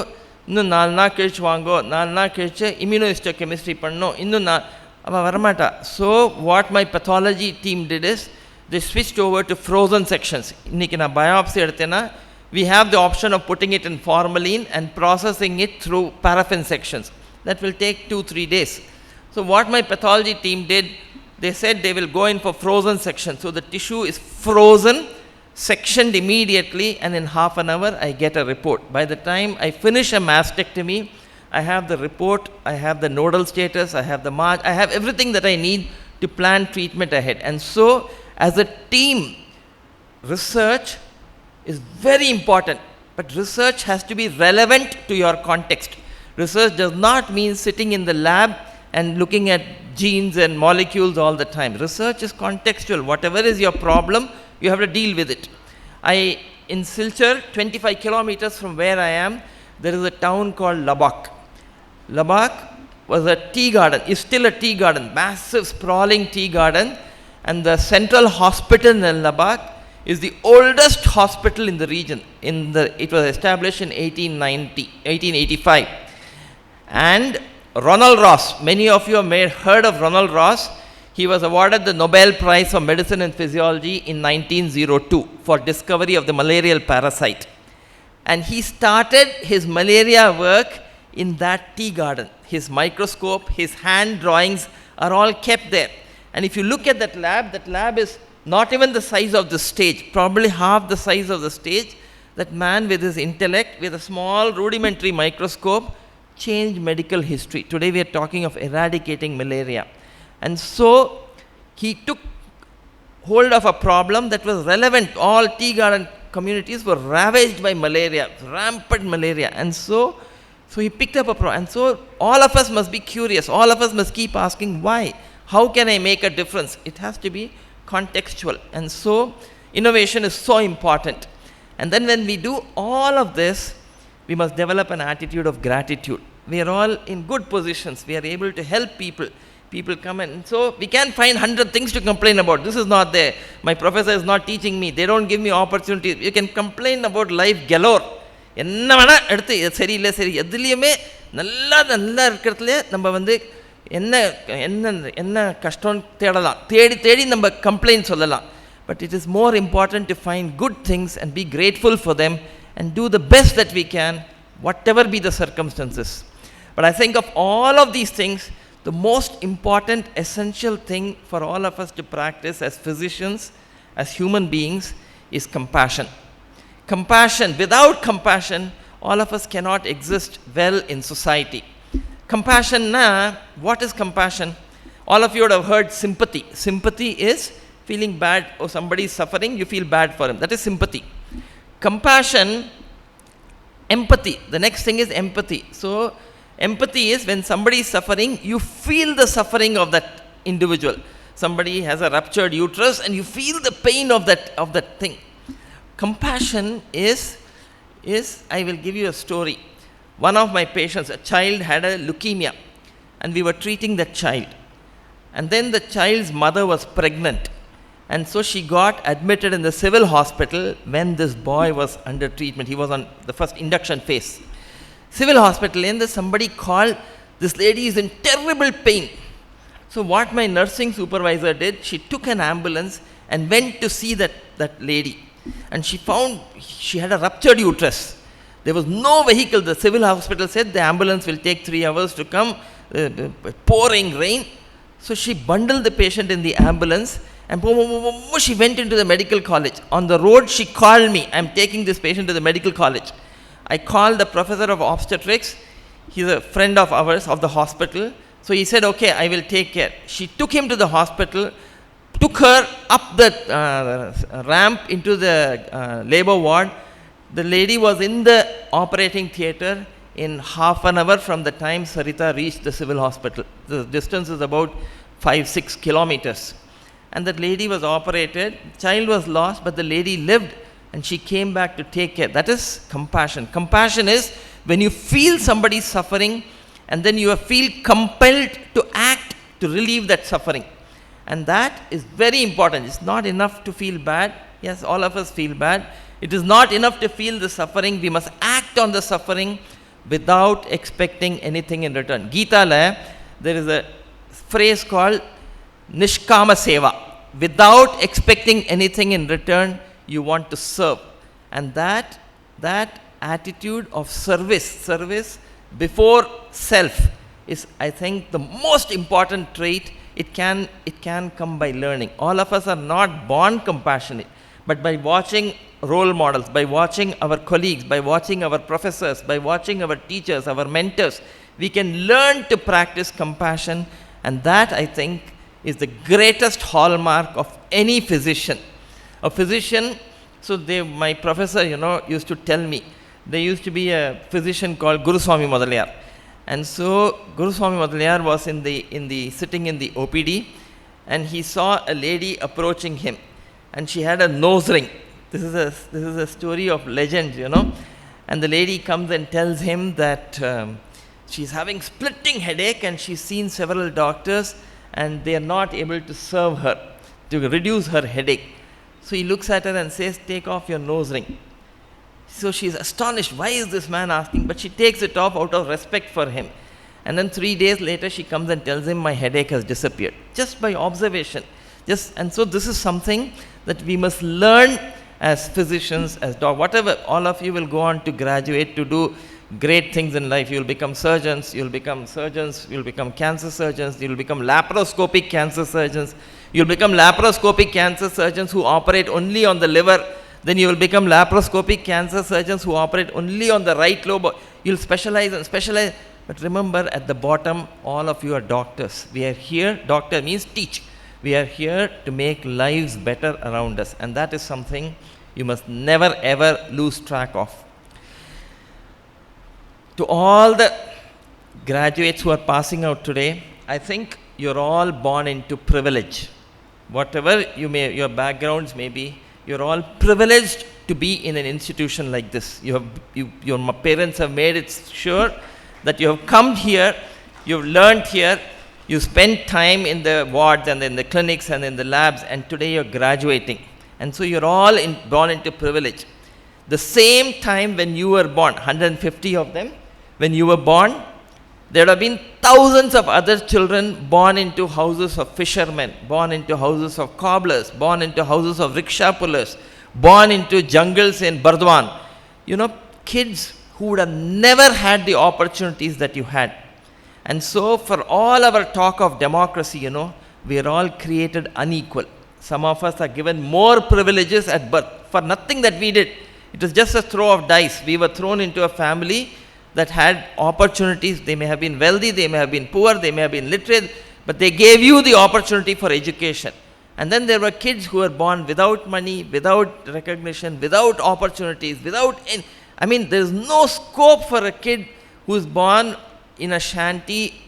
இன்னும் 4 நாள் கழிச்சு வாங்கோ, 4 நாள் கழிச்சு immunohistochemistry பண்ணணும், இன்னும் அவள் வரமாட்டா. So what my pathology team did is, they switched over to frozen sections. இன்னைக்கு நான் biopsy எடுத்தேன்னா, we have the option of putting it in formalin and processing it through paraffin sections. That will take 2-3 days. So what my pathology team did, they said they will go in for frozen section. So the tissue is frozen, sectioned immediately, and in half an hour I get a report. By the time I finish a mastectomy, I have the report, I have the nodal status, I have the march, I have everything that I need to plan treatment ahead. And so as a team, research is very important, but research has to be relevant to your context. Research does not mean sitting in the lab and looking at genes and molecules all the time. Research is contextual. Whatever is your problem, you have to deal with it. In Silchar, 25 kilometers from where I am, there is a town called Labak. Labak was a tea garden, is still a tea garden, massive sprawling tea garden, and the central hospital in Labak is the oldest hospital in the region. It was established in 1885. And Ronald Ross, many of you may have heard of Ronald Ross. He was awarded the Nobel Prize for Medicine and Physiology in 1902 for discovery of the malarial parasite. And he started his malaria work in that tea garden. His microscope, his hand drawings are all kept there. And if you look at that lab is not even the size of the stage, probably half the size of the stage. That man with his intellect, with a small rudimentary microscope, changed medical history. Today we are talking of eradicating malaria. And so he took hold of a problem that was relevant. All tea garden communities were ravaged by malaria, rampant malaria. And so he picked up a problem. And so all of us must be curious. All of us must keep asking, why? How can I make a difference? It has to be contextual. And so innovation is so important. And then when we do all of this, we must develop an attitude of gratitude. We are all in good positions. We are able to help people. People come in. So we can't find 100 things to complain about. This is not there. My professor is not teaching me. They don't give me opportunities. You can complain about life galore. என்ன வேணால் எடுத்து சரியில்லை சரி எதுலேயுமே நல்லா இருக்கிறதுல நம்ம என்ன கஷ்டம் தேடலாம், தேடி நம்ம கம்ப்ளைண்ட் சொல்லலாம். But it is more important to find good things and be grateful for them and do the best that we can, whatever be the circumstances. But I think of all of these things, the most important, essential thing for all of us to practice as physicians, as human beings, is compassion. Compassion. Without compassion, all of us cannot exist well in society. Compassion, what is compassion? All of you would have heard sympathy. Sympathy is feeling bad, or somebody is suffering, you feel bad for him. That is sympathy. Compassion, empathy. The next thing is empathy. So, empathy is when somebody is suffering, you feel the suffering of that individual. Somebody has a ruptured uterus and you feel the pain of that thing. Compassion is, I will give you a story. One of my patients, a child had a leukemia, and we were treating that child. And then the child's mother was pregnant. And so she got admitted in the civil hospital when this boy was under treatment. He was on the first induction phase. Civil hospital, and somebody called, this lady is in terrible pain. So what my nursing supervisor did, she took an ambulance and went to see that lady. And she found she had a ruptured uterus. There was no vehicle. The civil hospital said the ambulance will take 3 hours to come, pouring rain. So she bundled the patient in the ambulance and she went into the medical college. On the road, she called me, I'm taking this patient to the medical college. I called the professor of obstetrics. He's a friend of ours of the hospital. So he said, okay, I will take care. She took him to the hospital, took her up the ramp into the labor ward. The lady was in the operating theatre in half an hour from the time Sarita reached the civil hospital. The distance is about 5-6 kilometers. And that lady was operated, child was lost, but the lady lived and she came back to take care. That is compassion. Compassion is when you feel somebody suffering and then you feel compelled to act to relieve that suffering. And that is very important. It's not enough to feel bad. Yes, all of us feel bad. It is not enough to feel the suffering. We must act on the suffering without expecting anything in return. Gita la, there is a phrase called Nishkama Seva. Without expecting anything in return, you want to serve. And that attitude of service before self is, I think, the most important trait. It can come by learning. All of us are not born compassionate, but by watching role models, by watching our colleagues, by watching our professors, by watching our teachers, our mentors, we can learn to practice compassion. And that, I think, is the greatest hallmark of any physician. A physician, so my professor, used to tell me, there used to be a physician called Guru Swami Mudaliar. And so Guru Swami Mudaliar was sitting in the OPD, and he saw a lady approaching him, and she had a nose ring. This is a story of legend, And the lady comes and tells him that she's having splitting headache, and she's seen several doctors, and they are not able to serve her, to reduce her headache. So he looks at her and says, take off your nose ring. So she's astonished, why is this man asking? But she takes it off out of respect for him. And then 3 days later, she comes and tells him, my headache has disappeared, just by observation. And so this is something that we must learn as physicians, as doctors, whatever. All of you will go on to graduate to do great things in life. You will become surgeons, you will become cancer surgeons, you will become laparoscopic cancer surgeons, you will become laparoscopic cancer surgeons who operate only on the liver. Then you will become laparoscopic cancer surgeons who operate only on the right lobe. You will specialize. But remember, at the bottom, all of you are doctors. We are here, doctor means teach. We are here to make lives better around us. And that is something you must never ever lose track of. To all the graduates who are passing out today, I think you're all born into privilege. Whatever your backgrounds may be, you're all privileged to be in an institution like this. Your parents have made it sure that you have come here, you've learned here, you spent time in the wards and in the clinics and in the labs, and today you're graduating. And so you're all born into privilege. The same time when you were born, 150 of them, when you were born, there would have been thousands of other children born into houses of fishermen, born into houses of cobblers, born into houses of rickshaw pullers, born into jungles in Bardwan. Kids who would have never had the opportunities that you had. And so for all our talk of democracy, we are all created unequal. Some of us are given more privileges at birth for nothing that we did. It was just a throw of dice. We were thrown into a family that had opportunities. They may have been wealthy, they may have been poor, they may have been literate, but they gave you the opportunity for education. And then there were kids who were born without money, without recognition, without opportunities, without any. I mean, there's no scope for a kid who's born in a shanty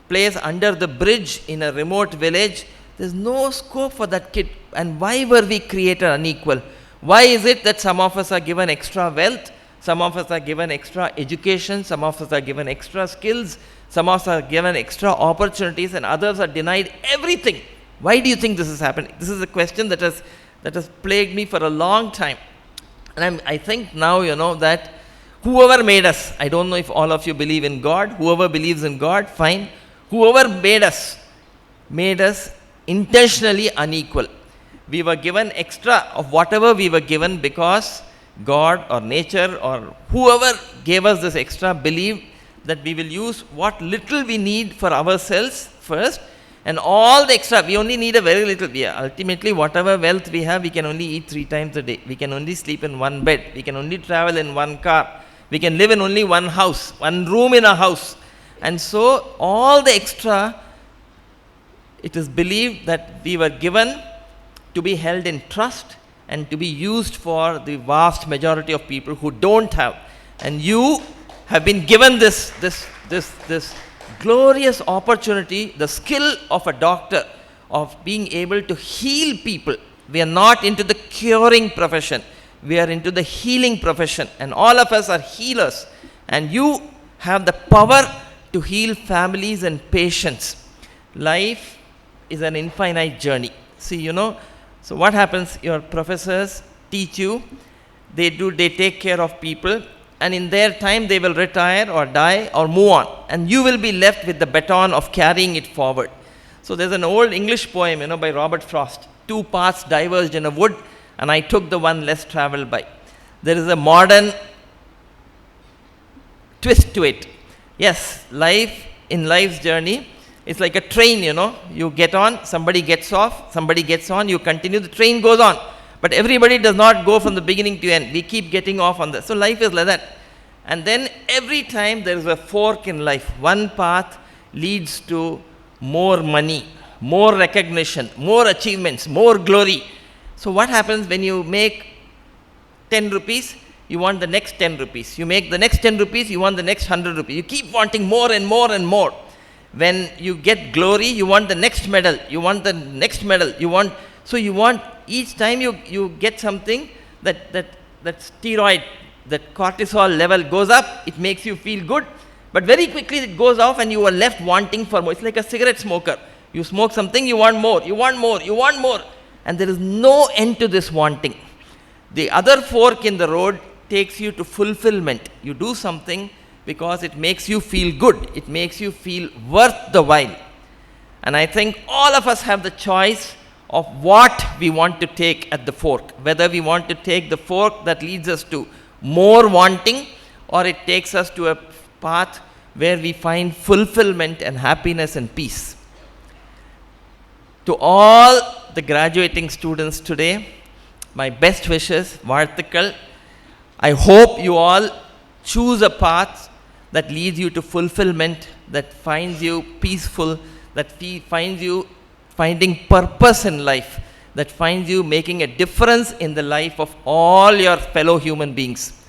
place under the bridge in a remote village. There's no scope for that kid. And why were we created unequal? Why is it that some of us are given extra wealth, some of us are given extra education, some of us are given extra skills, some of us are given extra opportunities, and others are denied everything? Why do you think this is happening? This is a question that has plagued me for a long time. And I think now, that whoever made us, I don't know if all of you believe in God, whoever believes in God, fine. Whoever made us intentionally unequal. We were given extra of whatever we were given because God or nature or whoever gave us this extra believed that we will use what little we need for ourselves first, and all the extra, we only need a very little. Ultimately, whatever wealth we have, we can only eat 3 times a day. We can only sleep in one bed. We can only travel in one car. We can live in only one house, one room in a house. And so, all the extra, it is believed that we were given to be held in trust and to be used for the vast majority of people who don't have. And you have been given this glorious opportunity, the skill of a doctor, of being able to heal people. We are not into the curing profession. We are into the healing profession. And all of us are healers. And you have the power to heal families and patients. Life is an infinite journey. See, so what happens? Your professors teach you. They take care of people. And in their time, they will retire or die or move on. And you will be left with the baton of carrying it forward. So there's an old English poem, by Robert Frost. 2 paths diverged in a wood, and I took the one less traveled by. There is a modern twist to it. Yes, in life's journey, it's like a train, You get on, somebody gets off, somebody gets on, you continue, the train goes on. But everybody does not go from the beginning to end. We keep getting off on this. So life is like that. And then every time there is a fork in life. One path leads to more money, more recognition, more achievements, more glory. So what happens when you make 10 rupees? You want the next 10 rupees. You make the next 10 rupees, you want the next 100 rupees. You keep wanting more and more and more. When you get glory, you want the next medal. You want the next medal. So you want, each time you get something, that steroid, that cortisol level goes up, it makes you feel good, but very quickly it goes off and you are left wanting for more. It's like a cigarette smoker. You smoke something, you want more, you want more, you want more, and there is no end to this wanting. The other fork in the road takes you to fulfillment. You do something because it makes you feel good, it makes you feel worth the while. And I think all of us have the choice of what we want to take at the fork, whether we want to take the fork that leads us to more wanting, or it takes us to a path where we find fulfillment and happiness and peace. To all the graduating students today, my best wishes, Varthikal. I hope you all choose a path that leads you to fulfillment, that finds you peaceful, that finds you finding purpose in life, that finds you making a difference in the life of all your fellow human beings.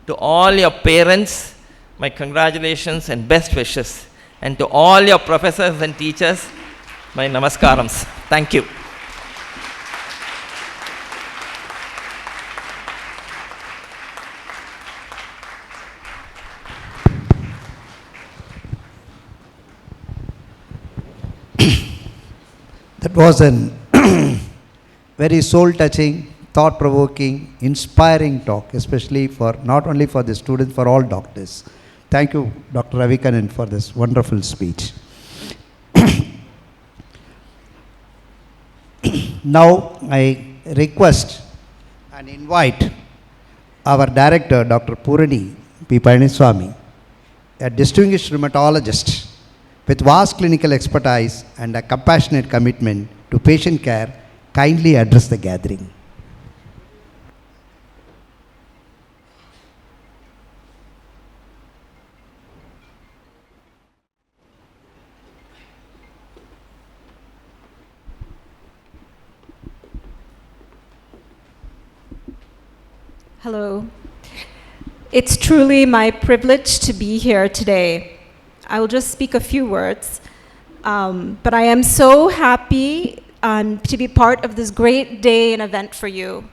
To all your parents, my congratulations and best wishes. And to all your professors and teachers, my namaskarams. Thank you. That was an very soul-touching, thought-provoking, inspiring talk, especially for not only for the students, for all doctors. Thank you, Dr. Ravikanan, for this wonderful speech. Now, I request and invite our director, Dr. Purani P. Palaniswamy, a distinguished rheumatologist with vast clinical expertise and a compassionate commitment to patient care, kindly address the gathering. Hello. It's truly my privilege to be here today. I will just speak a few words, but I am so happy to be part of this great day and event for you.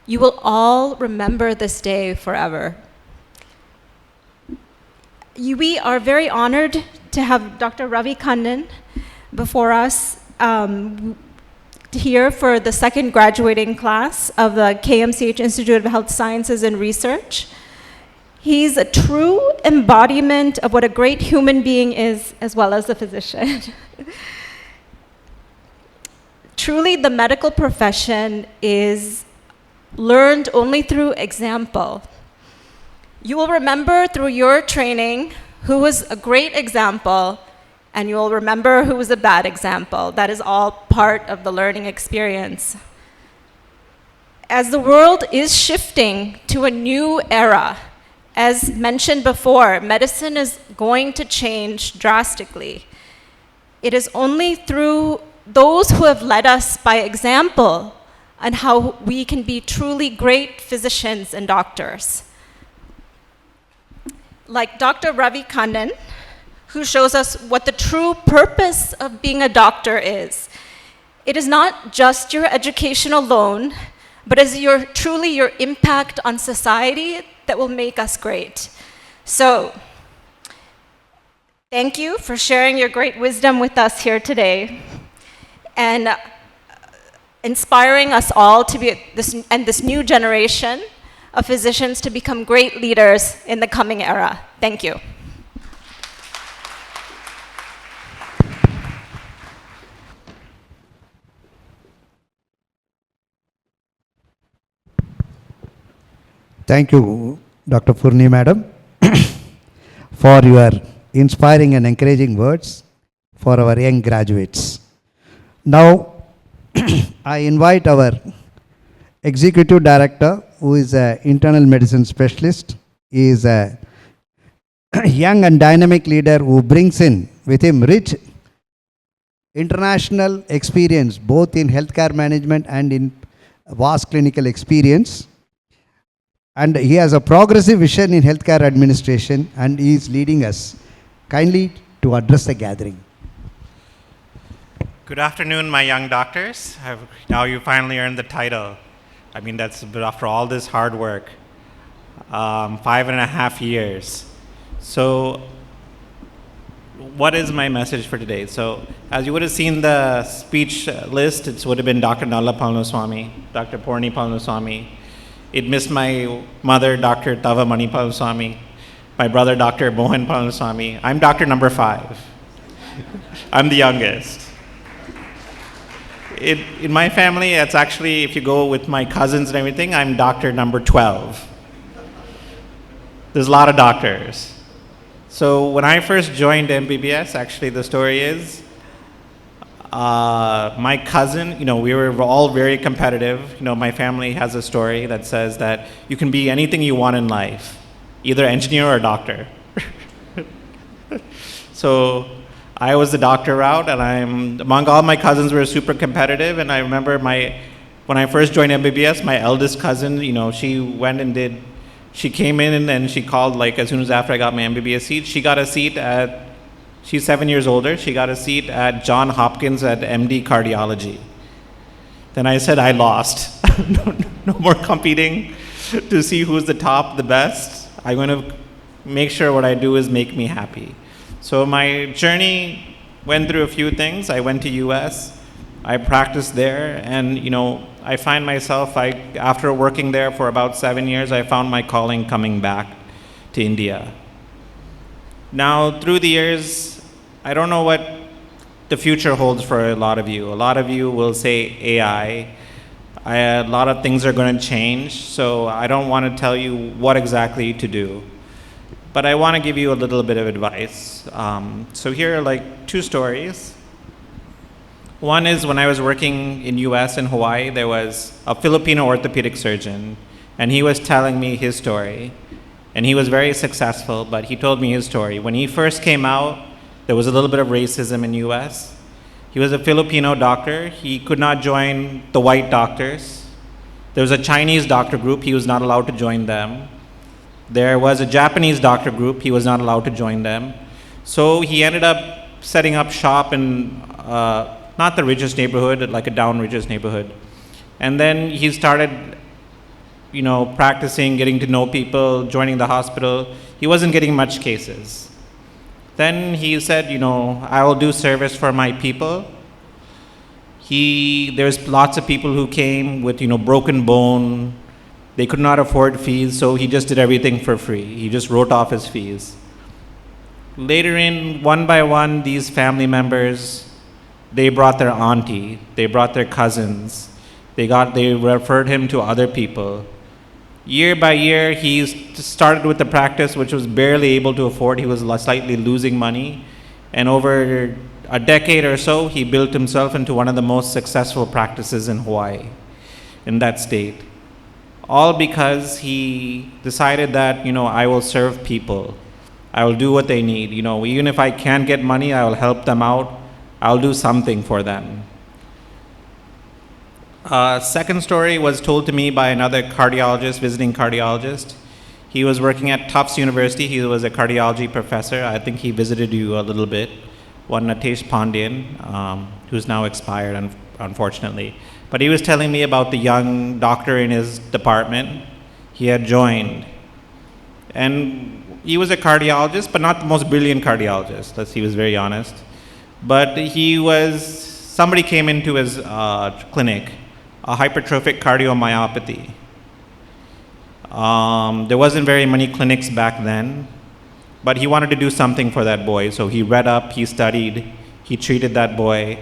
You will all remember this day forever. We are very honored to have Dr. Ravi Kannan before us here for the second graduating class of the KMCH Institute of Health Sciences and Research. He's a true embodiment of what a great human being is, as well as a physician. Truly, the medical profession is learned only through example. You will remember through your training who was a great example, and you will remember who was a bad example. That is all part of the learning experience. As the world is shifting to a new era, as mentioned before, medicine is going to change drastically. It is only through those who have led us by example on how we can be truly great physicians and doctors. Like Dr. Ravi Kannan, who shows us what the true purpose of being a doctor is. It is not just your education alone, but is truly your impact on society that will make us great. So, thank you for sharing your great wisdom with us here today and inspiring us all to be this new generation of physicians to become great leaders in the coming era. Thank you. Thank you, Dr. Purni Madam, for your inspiring and encouraging words for our young graduates. Now, I invite our Executive Director, who is an internal medicine specialist. He is a young and dynamic leader who brings in with him rich international experience, both in healthcare management and in vast clinical experience. And he has a progressive vision in healthcare administration, and he is leading us kindly to address the gathering. Good afternoon, my young doctors. Now you finally earned the title. I mean, that's after all this hard work, 5.5 years. So what is my message for today? So as you would have seen the speech list, it would have been Dr. Nalla Palnaswamy, Dr. Purni Palnaswamy. It missed my mother, Dr. Tava Mani Palnaswamy, my brother, Dr. Mohan Palnaswamy. I'm Dr. number 5. I'm the youngest. In my family, it's actually, if you go with my cousins and everything, I'm Dr. number 12. There's a lot of doctors. So when I first joined MBBS, actually the story is, my cousin, we were all very competitive. My family has a story that says that you can be anything you want in life, either engineer or doctor. So I was the doctor route, and among all my cousins were super competitive. And I remember when I first joined MBBS, my eldest cousin, she came in and she called as soon as after I got my MBBS seat. She got a seat she's 7 years older. She got a seat at John Hopkins at MD Cardiology. Then I said I lost. No more competing to see who's the top, the best. I'm going to make sure what I do is make me happy. So my journey went through a few things. I went to US. I practiced there, and I find myself, after working there for about 7 years, I found my calling coming back to India. Now, through the years, I don't know what the future holds for a lot of you. A lot of you will say AI. A lot of things are going to change, so I don't want to tell you what exactly to do. But I want to give you a little bit of advice. So here are 2 stories. One is when I was working in US in Hawaii, there was a Filipino orthopedic surgeon, and he was telling me his story. And he was very successful, but he told me his story. When he first came out, there was a little bit of racism in US. He was a Filipino doctor. He could not join the white doctors. There was a Chinese doctor group, he was not allowed to join them. There was a Japanese doctor group, he was not allowed to join them. So he ended up setting up shop in not the richest neighborhood, like a down richest neighborhood. And then he started, practicing, getting to know people, joining the hospital. He wasn't getting much cases. Then he said, I will do service for my people. There's lots of people who came with, broken bone. They could not afford fees, so he just did everything for free. He just wrote off his fees. Later in, one by one, these family members, they brought their auntie, they brought their cousins, they referred him to other people. Year by year, he started with the practice which was barely able to afford. He was slightly losing money. And over a decade or so, he built himself into one of the most successful practices in Hawaii, in that state. All because he decided that, I will serve people. I will do what they need. Even if I can't get money, I will help them out. I'll do something for them. Second story was told to me by another cardiologist, visiting cardiologist. He was working at Tufts University. He was a cardiology professor. I think he visited you a little bit. One Natesh Pandian, who's now expired, unfortunately. But he was telling me about the young doctor in his department he had joined. And he was a cardiologist, but not the most brilliant cardiologist. He was very honest. But somebody came into his clinic, a hypertrophic cardiomyopathy. There wasn't very many clinics back then, but he wanted to do something for that boy. So he read up, he studied, he treated that boy.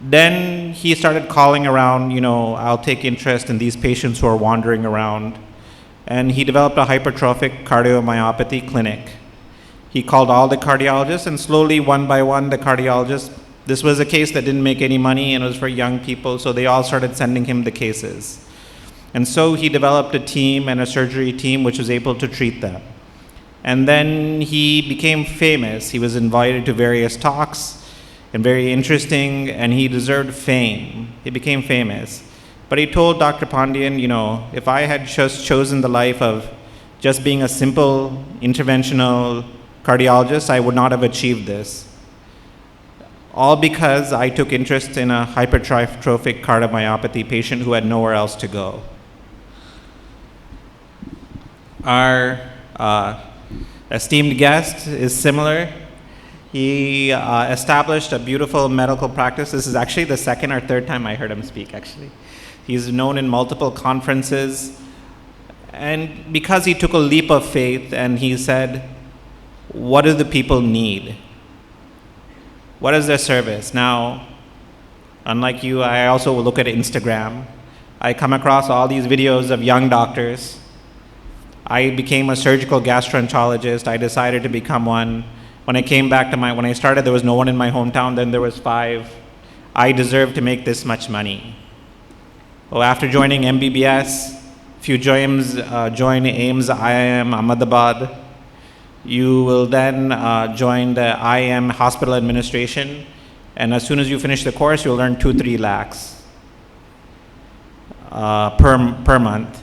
Then he started calling around, I'll take interest in these patients who are wandering around. And he developed a hypertrophic cardiomyopathy clinic. He called all the cardiologists, and slowly, one by one, the cardiologists, this was a case that didn't make any money and it was for young people, so they all started sending him the cases. And so he developed a team and a surgery team which was able to treat them. And then he became famous. He was invited to various talks and very interesting, and he deserved fame. He became famous. But he told Dr. Pandian, if I had just chosen the life of just being a simple interventional cardiologist, I would not have achieved this. All because I took interest in a hypertrophic cardiomyopathy patient who had nowhere else to go. Our esteemed guest is similar. He established a beautiful medical practice. This is actually the second or third time I heard him speak, actually. He's known in multiple conferences. And because he took a leap of faith and he said, what do the people need? What is their service? Now, unlike you, I also look at Instagram. I come across all these videos of young doctors. I became a surgical gastroenterologist. I decided to become one. When I came back when I started, there was no one in my hometown, then there was 5. I deserve to make this much money. Well, after joining MBBS, if you join AIMS IIM Ahmedabad, you will then join the IIM Hospital Administration, and as soon as you finish the course, you'll earn 2-3 lakhs per month.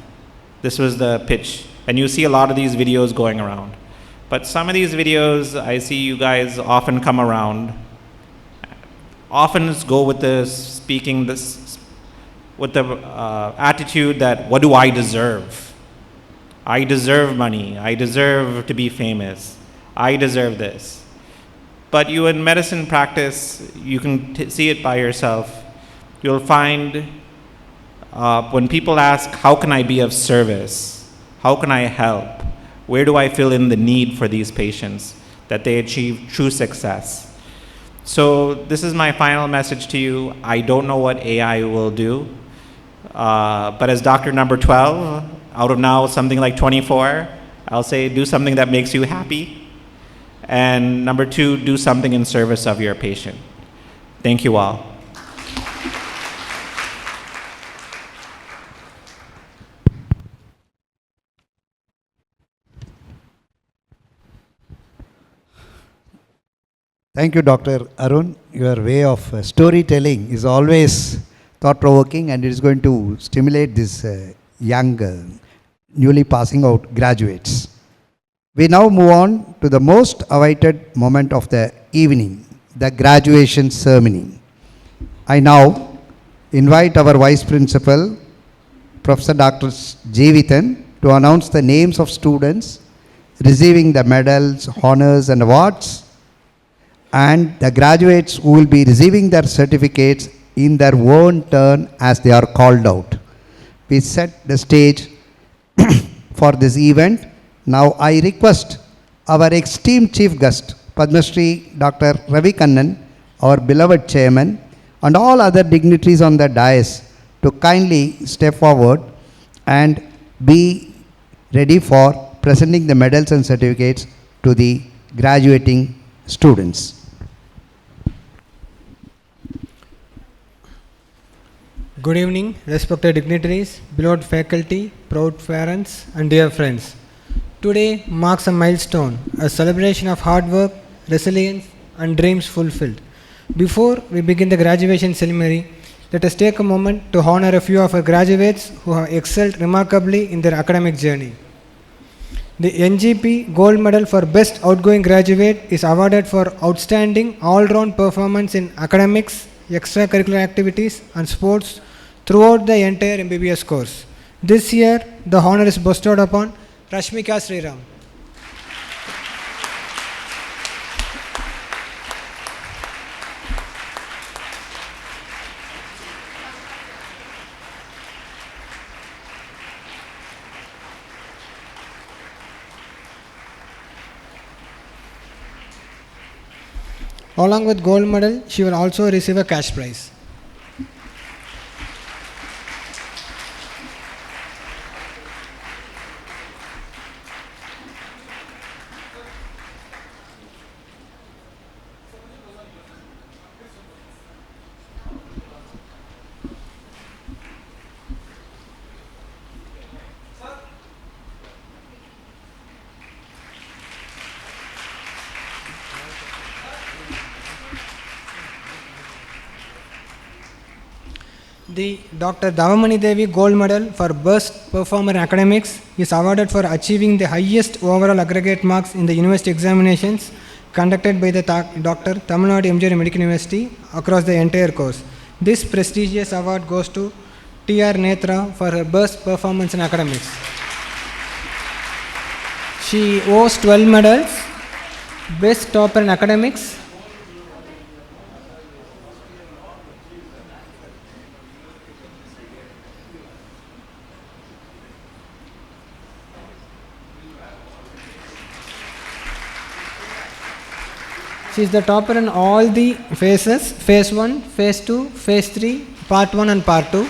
This was the pitch, and you see a lot of these videos going around. But some of these videos, I see you guys often come around, often go with with the attitude that, what do I deserve? I deserve money. I deserve to be famous. I deserve this. But you in medicine practice, you can see it by yourself. You'll find when people ask, how can I be of service? How can I help? Where do I fill in the need for these patients that they achieve true success? So this is my final message to you. I don't know what AI will do, but as doctor number 12, out of now something like 24, I'll say do something that makes you happy. And number 2, do something in service of your patient. Thank you all. Thank you, Dr. Arun. Your way of storytelling is always thought-provoking, and it is going to stimulate this young, newly passing out graduates. We now move on to the most awaited moment of the evening, the graduation ceremony. I now invite our Vice Principal, Professor Dr. Jeevithan, to announce the names of students receiving the medals, honors and awards, and the graduates who will be receiving their certificates in their own turn as they are called out. We set the stage for this event. Now I request our esteemed chief guest, Padma Shri Dr. Ravi Kannan, our beloved chairman, and all other dignitaries on the dais to kindly step forward and be ready for presenting the medals and certificates to the graduating students. Good evening, respected dignitaries, beloved faculty, proud parents, and dear friends. Today marks a milestone, a celebration of hard work, resilience, and dreams fulfilled. Before we begin the graduation ceremony, let us take a moment to honor a few of our graduates who have excelled remarkably in their academic journey. The NGP Gold Medal for Best Outgoing Graduate is awarded for outstanding all-round performance in academics, extracurricular activities, and sports throughout the entire MBBS course. This year, the honor is bestowed upon Rashmika Sriram. Along with gold medal, she will also receive a cash prize. The Dr. Davamani Devi Gold Medal for Best Performer in Academics is awarded for achieving the highest overall aggregate marks in the university examinations conducted by the Dr. Tamil Nadu MGR Medical University across the entire course. This prestigious award goes to T.R. Netra for her best performance in academics. She owes 12 medals, Best Topper in Academics, she is the topper in all the phases, phase 1, phase 2, phase 3, part 1 and part 2.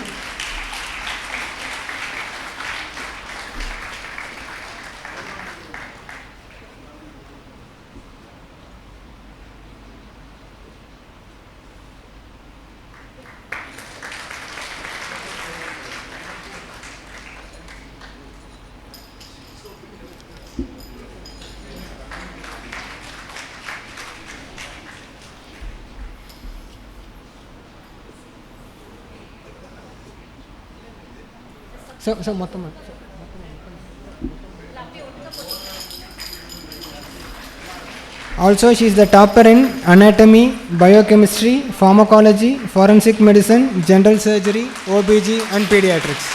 So మొత్తం Also, she is the topper in anatomy, biochemistry, pharmacology, forensic medicine, general surgery, OBG, and pediatrics.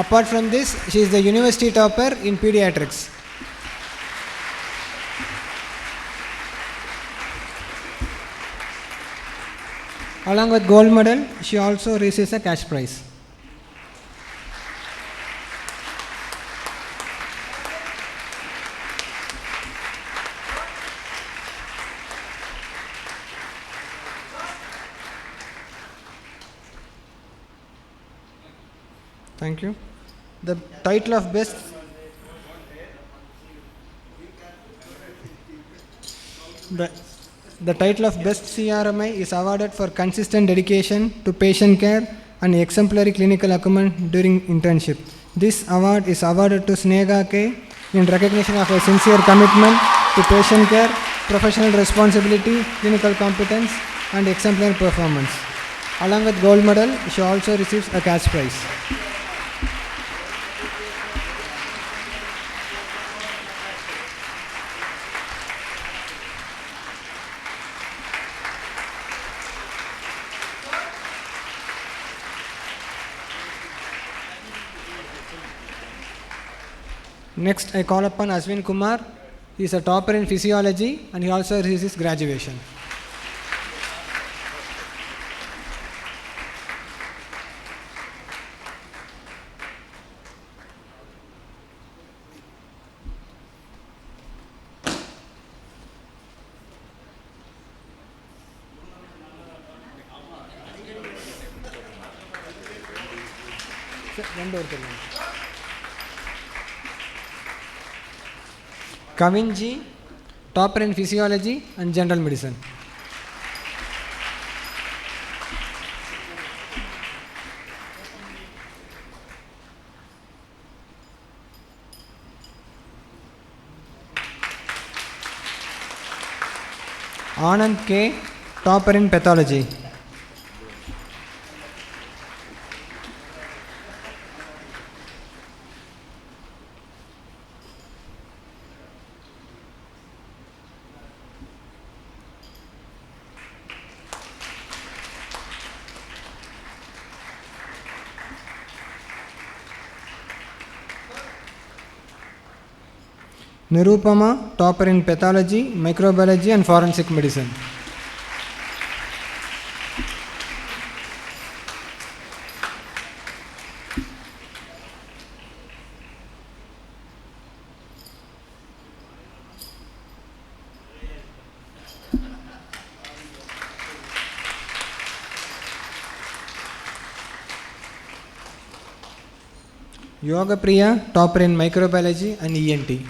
Apart from this, she is the university topper in pediatrics. Along with gold medal, she also receives a cash prize. Thank you. The title of best The title of Best CRMI is awarded for consistent dedication to patient care and exemplary clinical acumen during internship. This award is awarded to Snega K in recognition of her sincere commitment to patient care, professional responsibility, clinical competence, and exemplary performance. Along with gold medal, she also receives a cash prize. Next, I call upon Aswin Kumar. He is a topper in physiology and he also receives his graduation. Kavin G, topper in physiology and general medicine. Anand K, topper in pathology. Nirupama, topper in pathology, microbiology and forensic medicine. Yoga Priya, topper in microbiology and ENT.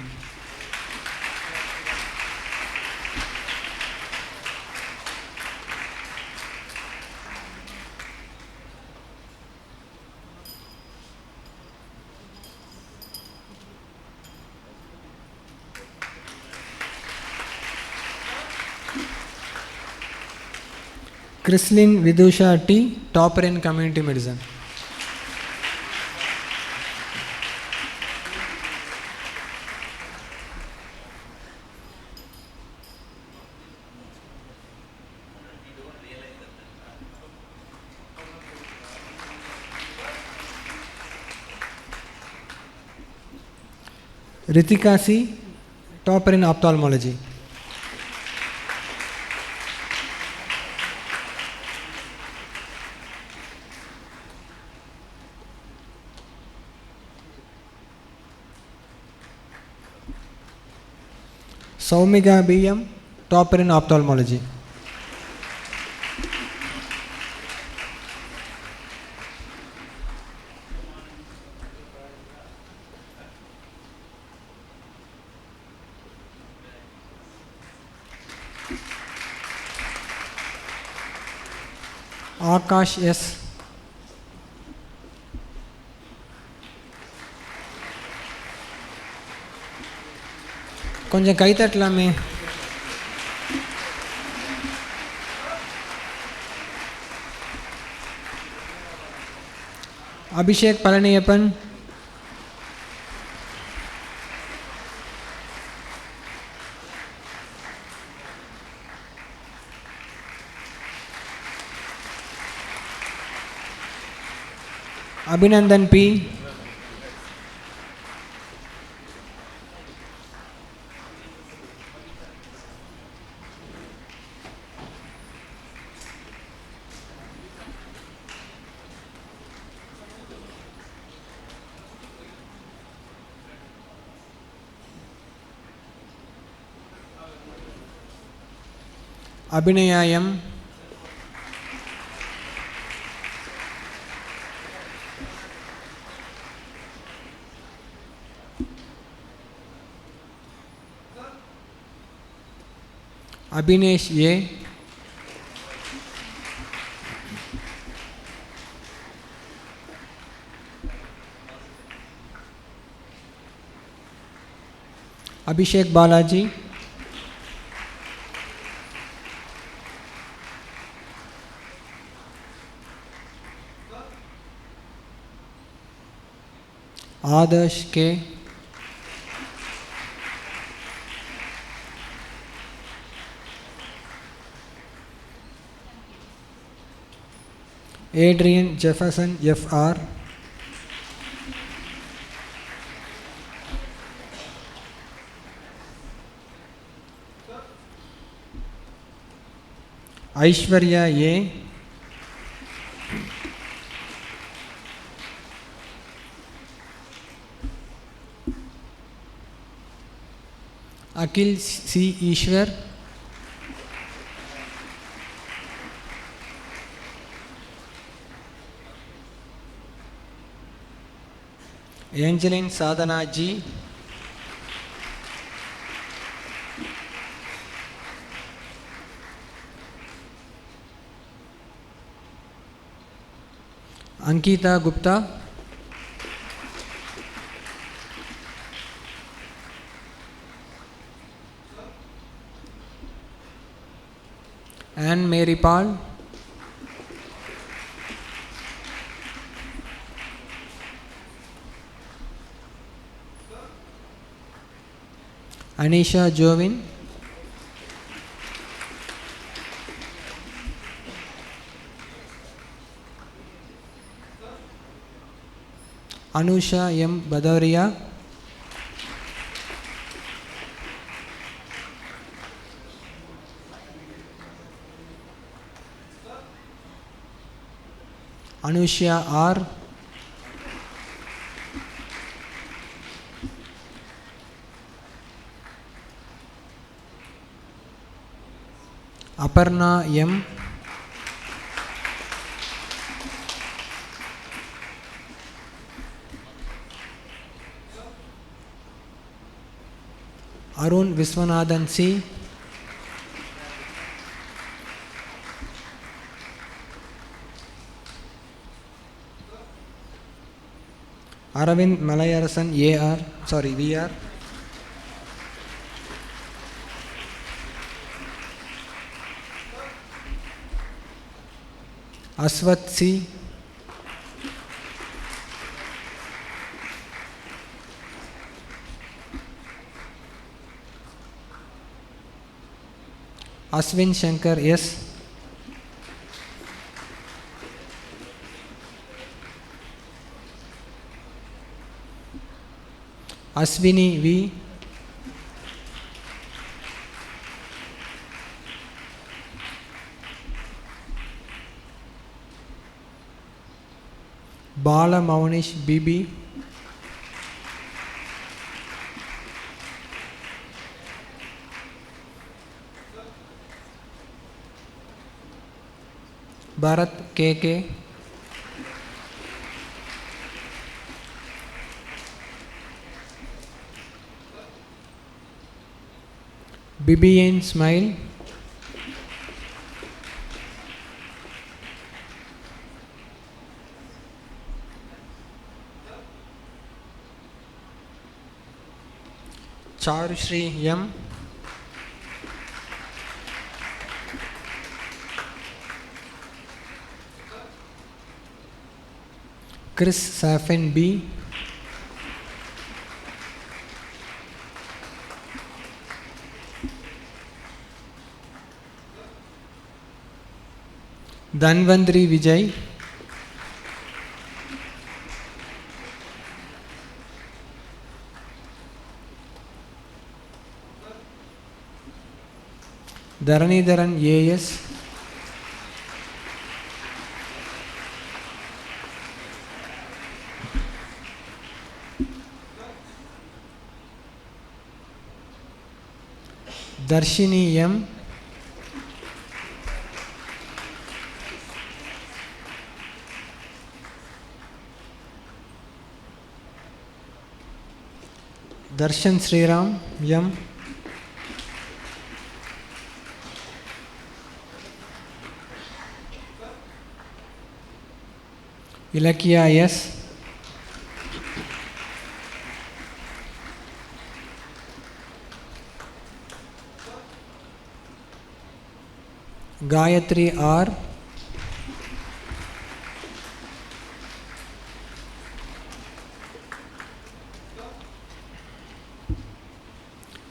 Chrislin Vidusha T, topper in community medicine. Ritika C, topper in ophthalmology. Saumiga BM, topper in ophthalmology. Akash S, கொஞ்சம் கை தட்டலாமே. Abhishek Palaniappan, Abhinandan P, Abhinaya M, Abhinesh A, Abhishek Balaji, Adarsh K. Adrian Jefferson FR. Aishwarya A. Akhil C. Ishwar. Angeline Sadhana G. Ankita Gupta. Anne Mary Paul. Anisha Jovin. Anusha M. Badaria. Anushya R. Aparna M. Arun Viswanathan C. Aravind Malayarasan AR, sorry, VR. Aswat C. Aswin Shankar S. Aswini V. Bala Mavanish BB. Bharat KK. Bibian Smile. Charushri M. Chris Safin B. Dhanvantri Vijay. Dharanidharan AS. Darshini M. Darshan Sriram M. Ilakya S. Gayatri R.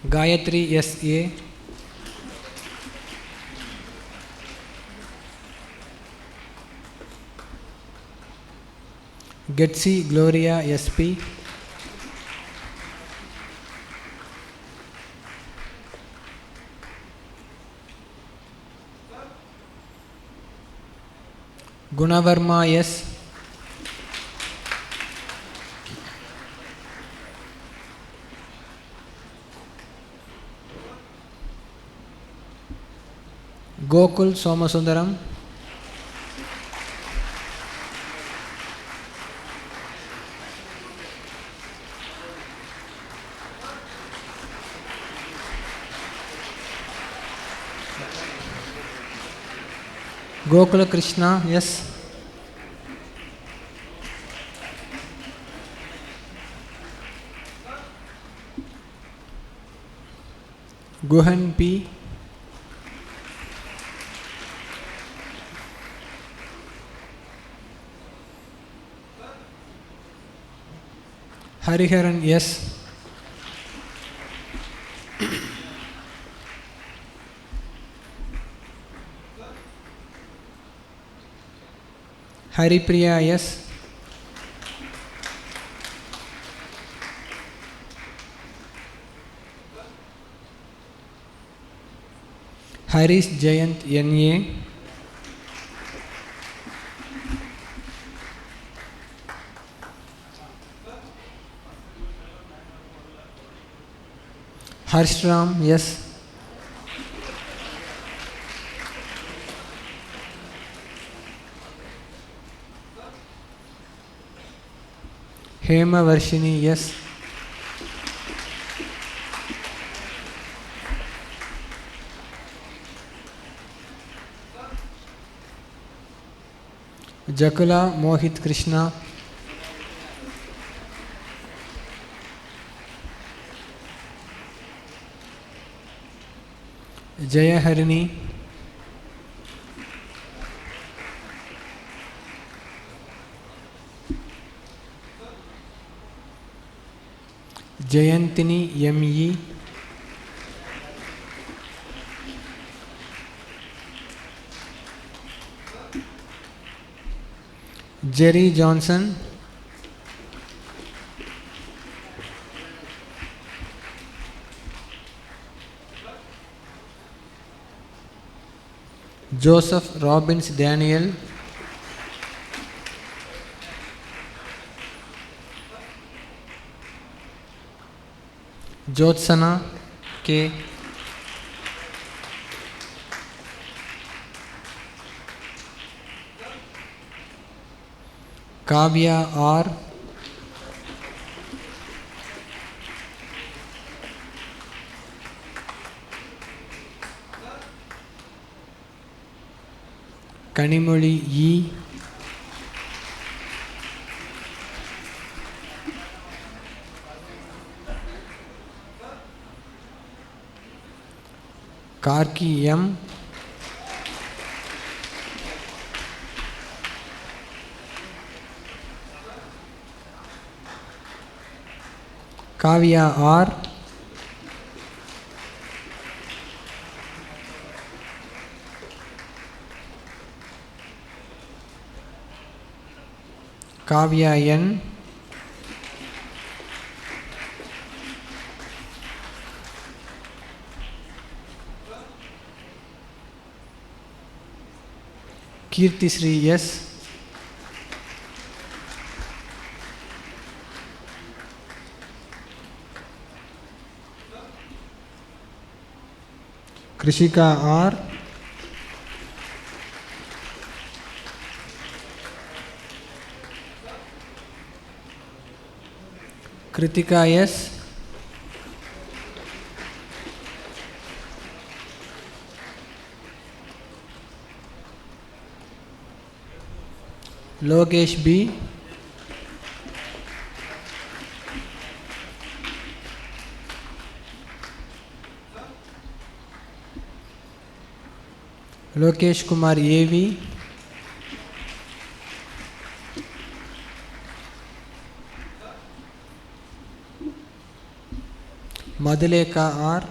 Gayatri S.A., Getsi Gloria S.P., Gunavarma S., Gokul Somasundaram, Gokula Krishna S., Guhan P., Hariharan S., Haripriya S., Harish Jayant N.A., Harshram S., Hema Varshini S., Jakula Mohit Krishna, Jaya Harini, Jayantini M.E., Jerry Johnson, Joseph Robbins Daniel, Jyotsana K., Kavya R., Kanimoli E., Karki M., Kavya R., Kavya N., Kirtisri S., Krishika R., Kritika S., Lokesh B., Lokesh Kumar A.V., Madhuleka R,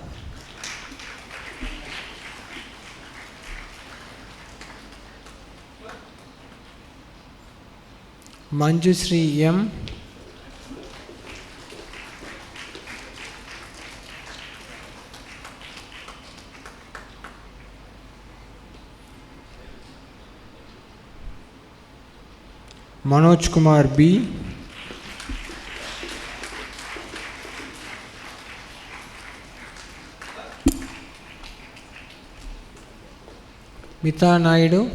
Manjushree M, Manoj Kumar B, Mitha Naidu,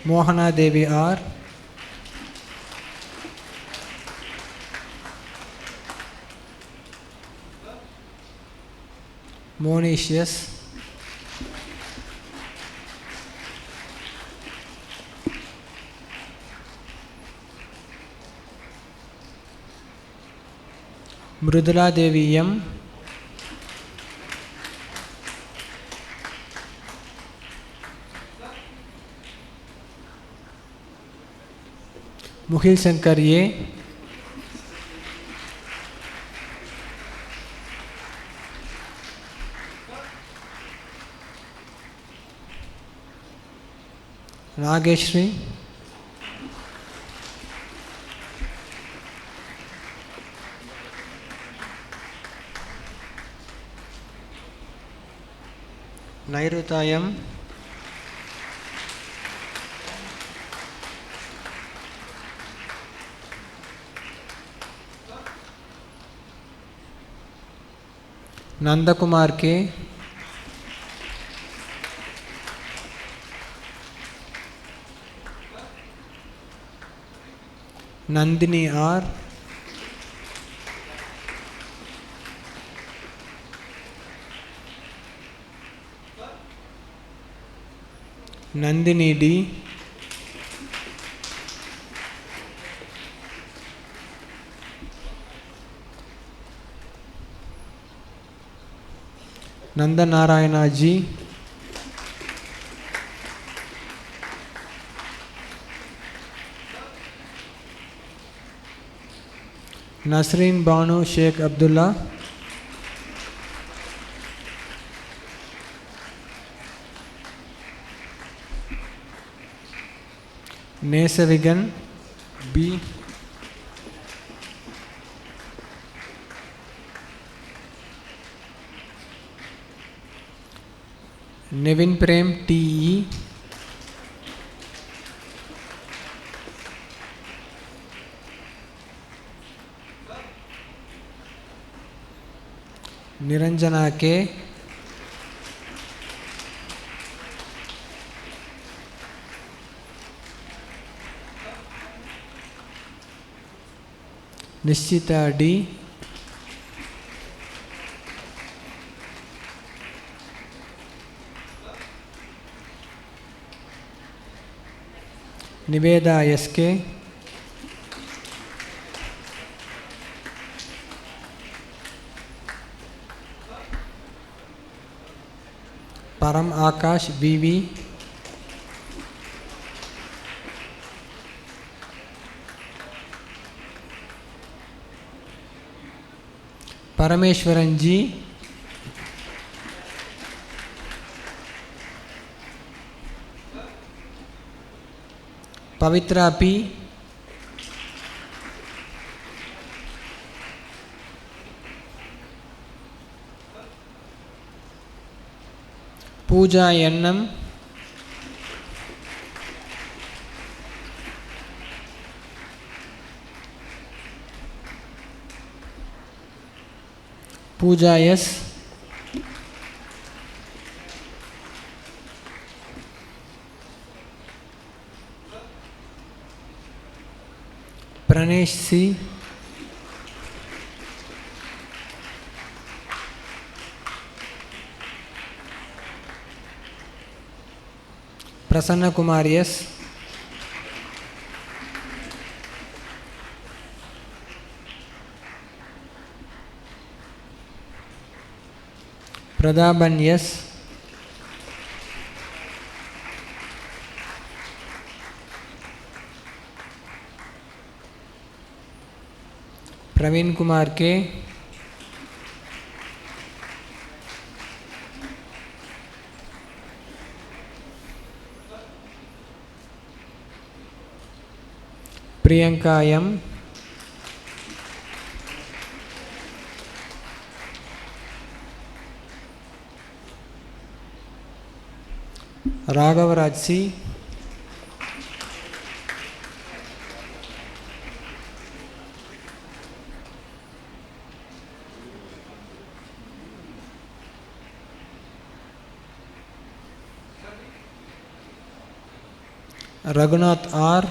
Mohana Devi R, Monish S, Mrudula Devi M, Muhil Shankar A, Nageshri, Nairuta M, Nandakumar K, Nandini R, Nandini D, Nandanarayana G, Nasreen Banu Sheikh Abdullah, Nesavigan B, Nevin Prem T.E., Niranjana K, Nishchita D, Niveda S.K., Param Akash V.V., Parameshwaran G, Pavitra P, Pooja N.M., Pooja S, Pranesh C, Prasanna Kumar S, Pradhaban S, Praveen Kumar K. Priyanka M. Raghavaraj C. Raghunath R.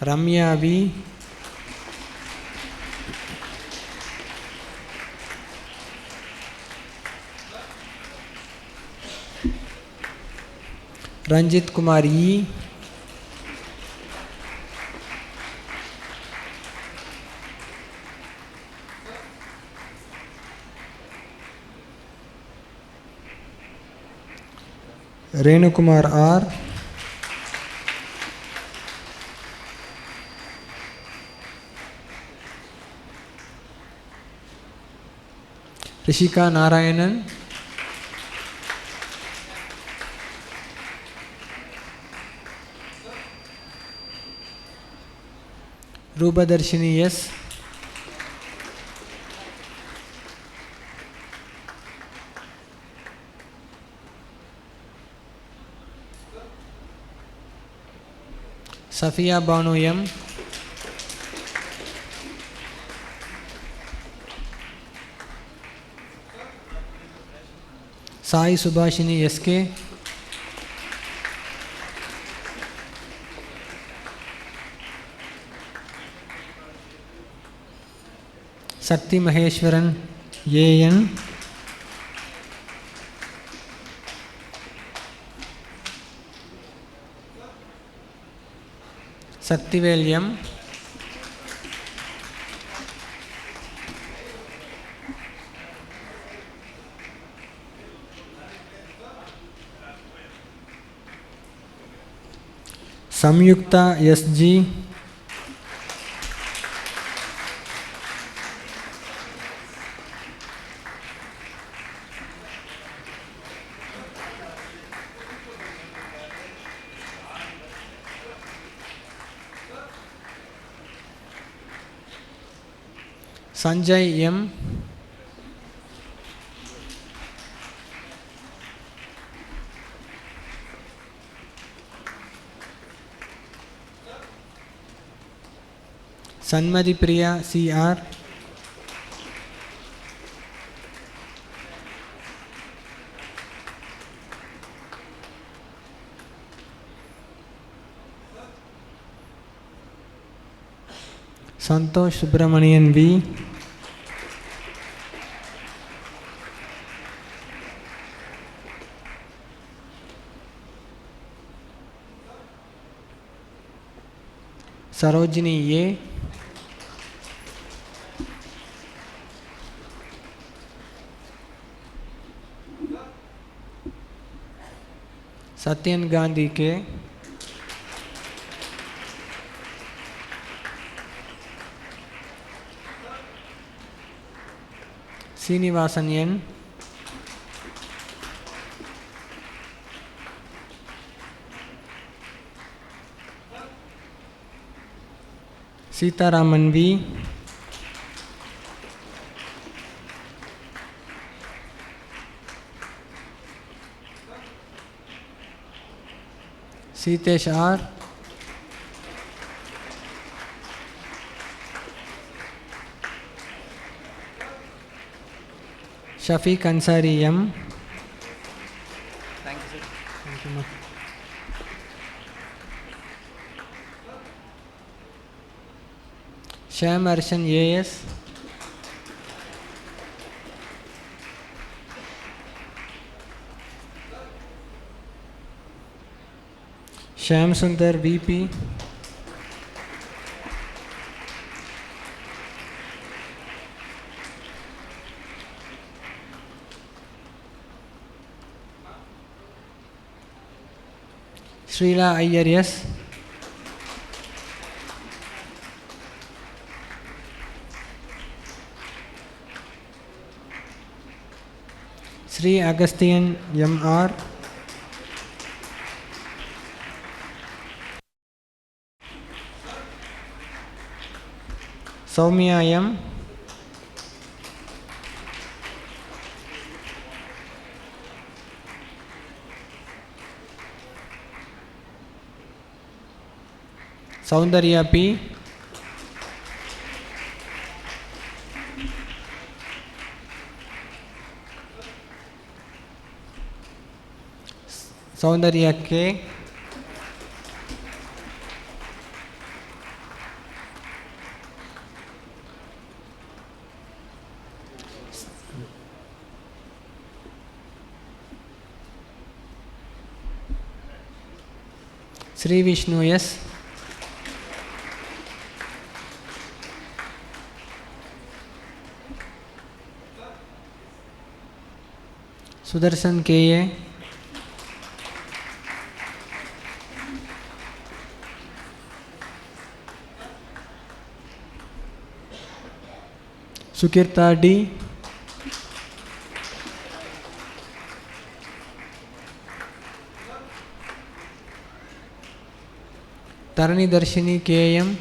Ramya V. Ranjit Kumar E. Renu Kumar R. Rishika Narayanan. Rupadarshini S. Safia Banu M. Sai Subhashini SK. Sakti Maheshwaran AN. Saktivel M. Samyukta SG. Sanjay M. Sanmati Priya CR. Santosh Subramanian V. Sarojini A. Satyan Gandhi K. Srinivasan N. Sitaraman V. Sitesh R. Shafiq Ansari M. Thank you, sir. Thank you, ma'am. Shyam Arshan AS. Shyam Sundar VP. Srila Iyer S. Sri Agasthian M.R. Soumya M. Soundarya P. Soundarya K. Sri Vishnu S. Sudarshan K.A. Sukirta D. Tarani Darshini K.M.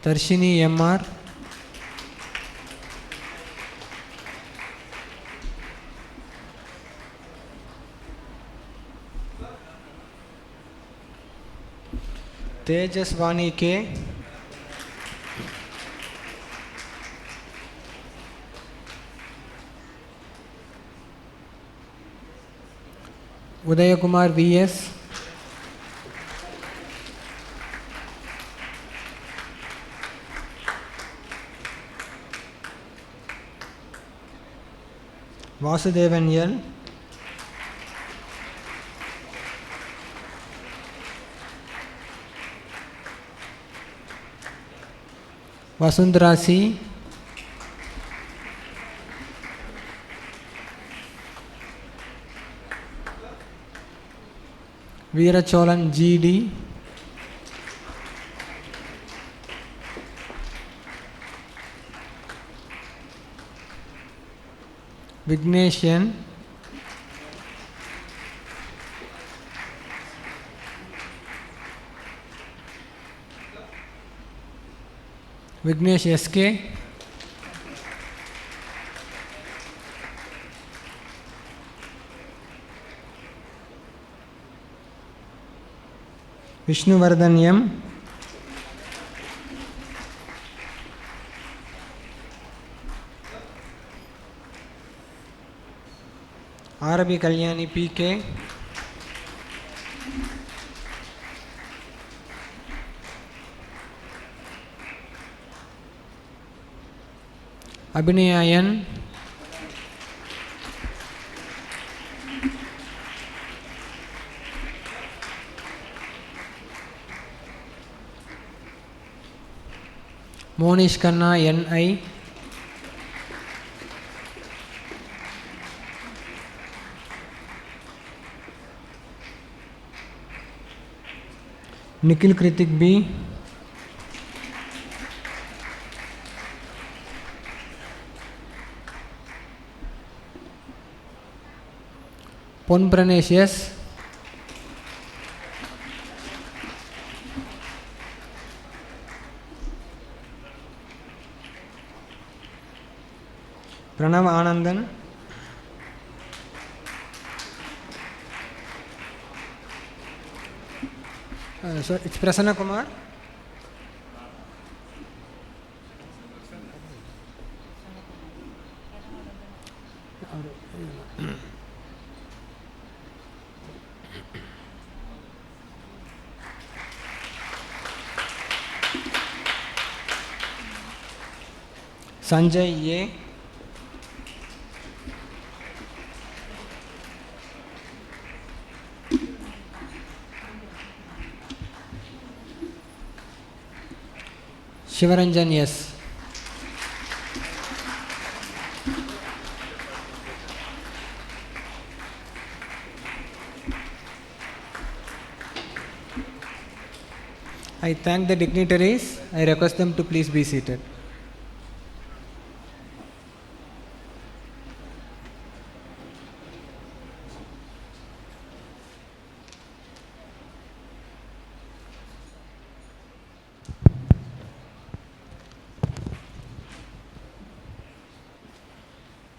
Darshini M.R. Tejaswani K. Udayakumar V.S. Vasudevan L. Vasundhara C. Veeracholan G.D. Vignesh N. Vignesh S.K. Vishnuvardhan M. Arabi Kalyani P.K. Abhinaya N. Monish Khanna N.I. Nikhil Kritik B. Pon Pranesh S. Pranav Anandan. So it's Prasanna Kumar. Sanjay A. Shivaranjan S. I thank the dignitaries. I request them to please be seated.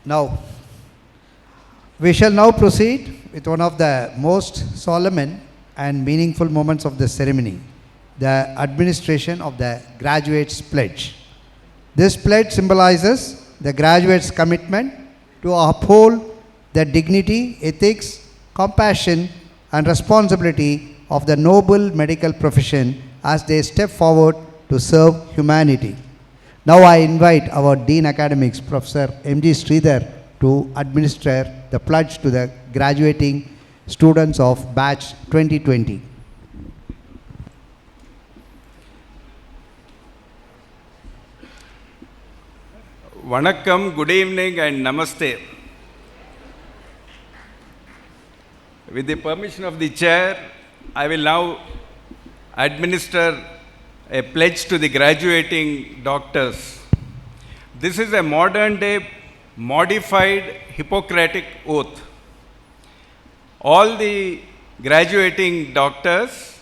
Now, we shall now proceed with one of the most solemn and meaningful moments of the ceremony, the administration of the graduates' pledge. This pledge symbolizes the graduates' commitment to uphold the dignity, ethics, compassion, and responsibility of the noble medical profession as they step forward to serve humanity. Now I invite our Dean Academics, Professor M.G. Sridhar, to administer the pledge to the graduating students of batch 2020. Vanakkam, good evening and namaste. With the permission of the chair, I will now administer a pledge to the graduating doctors. This is a modern day modified Hippocratic oath. All the graduating doctors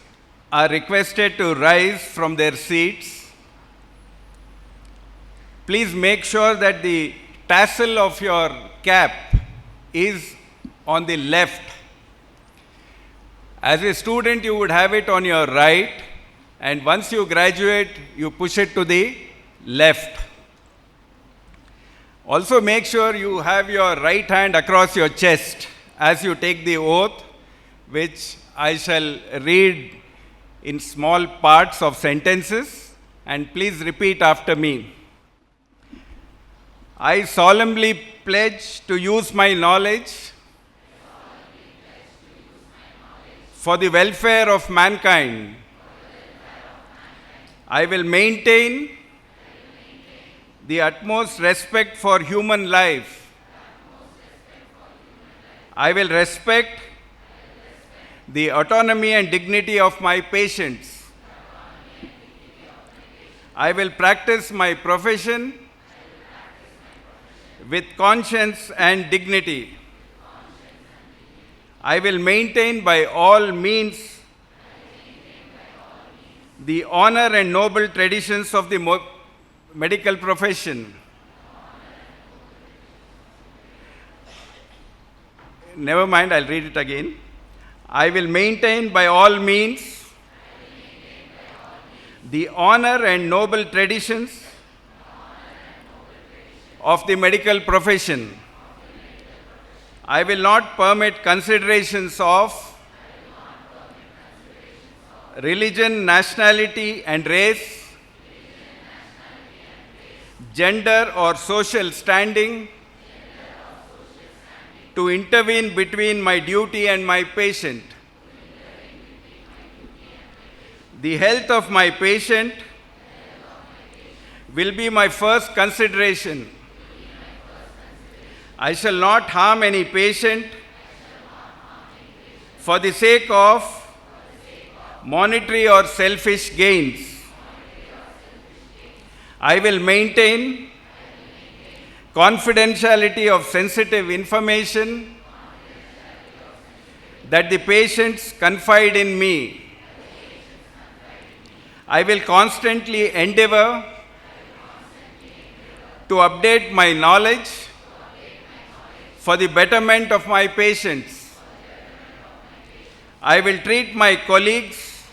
are requested to rise from their seats. Please make sure that the tassel of your cap is on the left. As a student, you would have it on your right, and once you graduate, you push it to the left. Also make sure you have your right hand across your chest as you take the oath, which I shall read in small parts of sentences, and please repeat after me. I solemnly pledge to use my knowledge for the welfare of mankind. I will maintain the utmost respect for human life. I will respect the autonomy and dignity of my patients. I will practice my profession with conscience and dignity. I will maintain by all means the honor and noble traditions of the medical profession. Never mind, I'll read it again. I will maintain by all means the honor and noble traditions of the medical profession. I will not permit considerations of religion, nationality, and race, gender or social standing to intervene between my duty and my patient. The health of my patient will be my first consideration. I shall not harm any patient for the sake of monetary or selfish gains. I will maintain confidentiality of sensitive information that the patients confide in me. I will constantly endeavor to update my knowledge for the betterment of my patients. I will treat my colleagues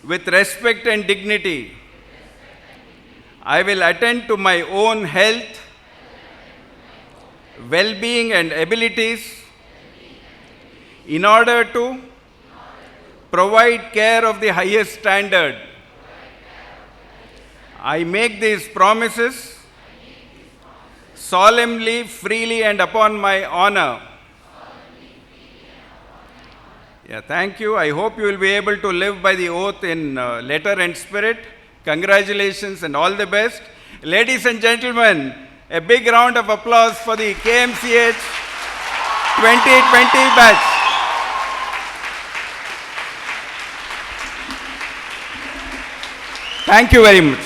with respect and dignity. I will attend to my own health, well-being and abilities in order to provide care of the highest standard. I make these promises solemnly, freely, and upon my honor. Yeah, thank you. I hope you will be able to live by the oath in letter and spirit. Congratulations and all the best. Ladies and gentlemen, a big round of applause for the KMCH 2020 batch. Thank you very much.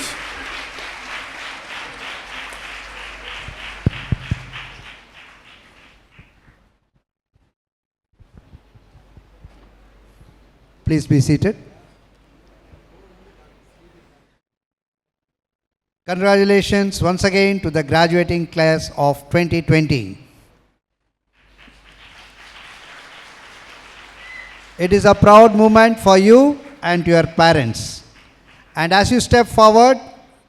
Please be seated. Congratulations once again to the graduating class of 2020. It is a proud moment for you and your parents. And as you step forward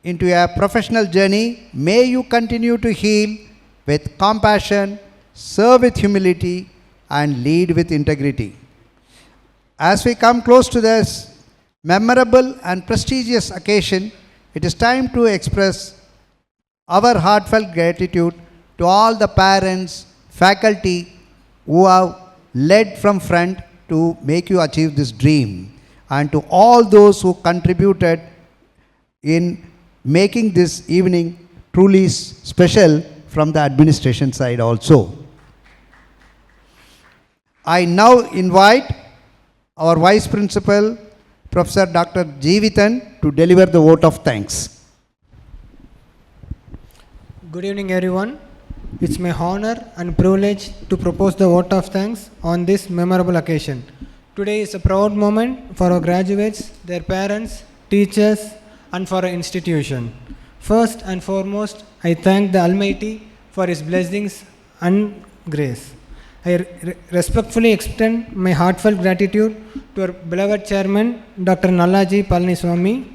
into your professional journey, may you continue to heal with compassion, serve with humility, and lead with integrity. As we come close to this memorable and prestigious occasion, it is time to express our heartfelt gratitude to all the parents, faculty who have led from front to make you achieve this dream, and to all those who contributed in making this evening truly special from the administration side also. I now invite our Vice Principal, Professor Dr. Jeevithan, to deliver the vote of thanks. Good evening, everyone. It's my honor and privilege to propose the vote of thanks on this memorable occasion. Today is a proud moment for our graduates, their parents, teachers, and for our institution. First and foremost, I thank the Almighty for His blessings and grace. I respectfully extend my heartfelt gratitude to our beloved chairman, Dr. Nallaji Palaniswamy.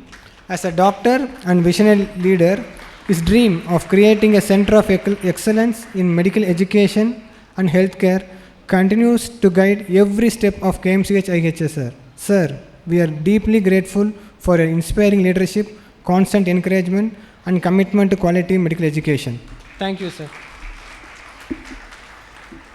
As a doctor and visionary leader, his dream of creating a center of excellence in medical education and healthcare continues to guide every step of KMCH IHSR. Sir, we are deeply grateful for your inspiring leadership, constant encouragement, and commitment to quality medical education. Thank you, sir.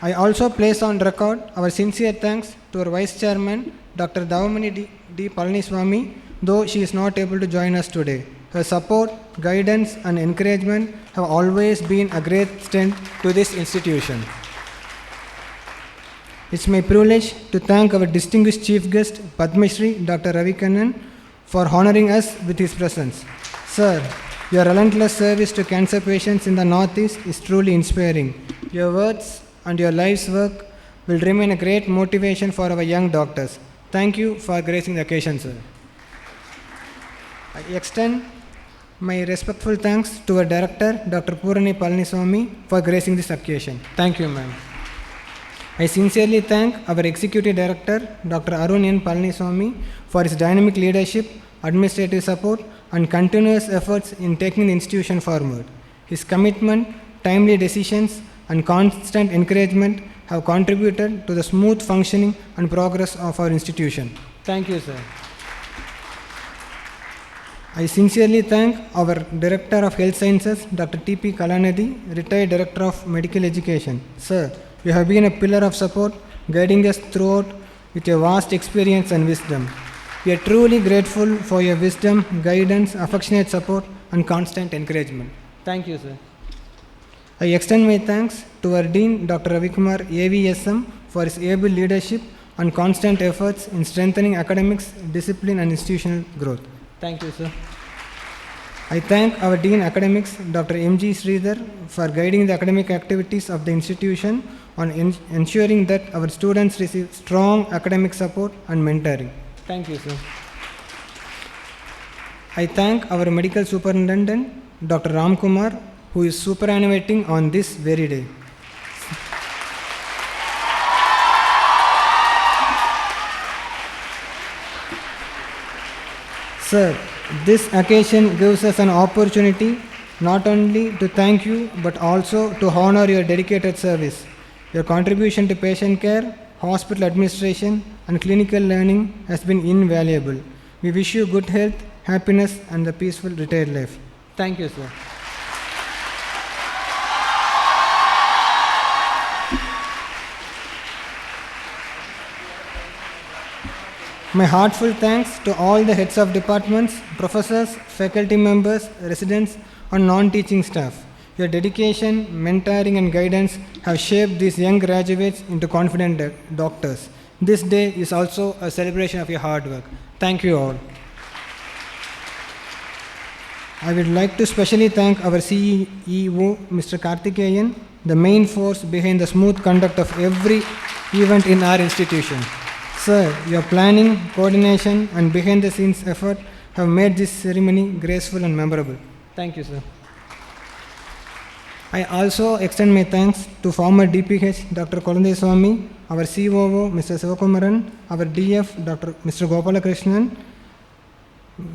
I also place on record our sincere thanks to our Vice Chairman, Dr. Davamani D. Palaniswamy, though she is not able to join us today. Her support, guidance, and encouragement have always been a great strength to this institution. It's my privilege to thank our distinguished Chief Guest, Padma Shri Dr. Ravi Kannan, for honoring us with his presence. Sir, your relentless service to cancer patients in the Northeast is truly inspiring. Your words and your life's work will remain a great motivation for our young doctors. Thank you for gracing the occasion, sir. I extend my respectful thanks to our director, Dr. Purani Palaniswamy, for gracing this occasion. Thank you, ma'am. I sincerely thank our executive director, Dr. Arun N. Palaniswamy, for his dynamic leadership, administrative support, and continuous efforts in taking the institution forward. His commitment, timely decisions, and constant encouragement have contributed to the smooth functioning and progress of our institution. Thank you, sir. I sincerely thank our Director of Health Sciences, Dr. T.P. Kalanidhi, retired Director of Medical Education. Sir, you have been a pillar of support, guiding us throughout with your vast experience and wisdom. We are truly grateful for your wisdom, guidance, affectionate support, and constant encouragement. Thank you, sir. I extend my thanks to our Dean, Dr. Ravikumar, AVSM, for his able leadership and constant efforts in strengthening academics, discipline, and institutional growth. Thank you, sir. I thank our Dean Academics, Dr. M.G. Sridhar, for guiding the academic activities of the institution on ensuring that our students receive strong academic support and mentoring. Thank you, sir. I thank our Medical Superintendent, Dr. Ram Kumar, who is superannuating on this very day. Sir, this occasion gives us an opportunity not only to thank you but also to honor your dedicated service. Your contribution to patient care, hospital administration, and clinical learning has been invaluable. We wish you good health, happiness, and a peaceful retired life. Thank you, sir. My heartfelt thanks to all the heads of departments, professors, faculty members, residents, and non-teaching staff. Your dedication, mentoring, and guidance have shaped these young graduates into confident doctors. This day is also a celebration of your hard work. Thank you all. I would like to specially thank our CEO, Mr. Karthikeyan, the main force behind the smooth conduct of every event in our institution. Sir, your planning, coordination, and behind the scenes effort have made this ceremony graceful and memorable. Thank you, sir. I also extend my thanks to former DPH Dr. Kolande Swami, our COO Mr. Sivakumaran, our DF Dr. Mr. Gopalakrishnan,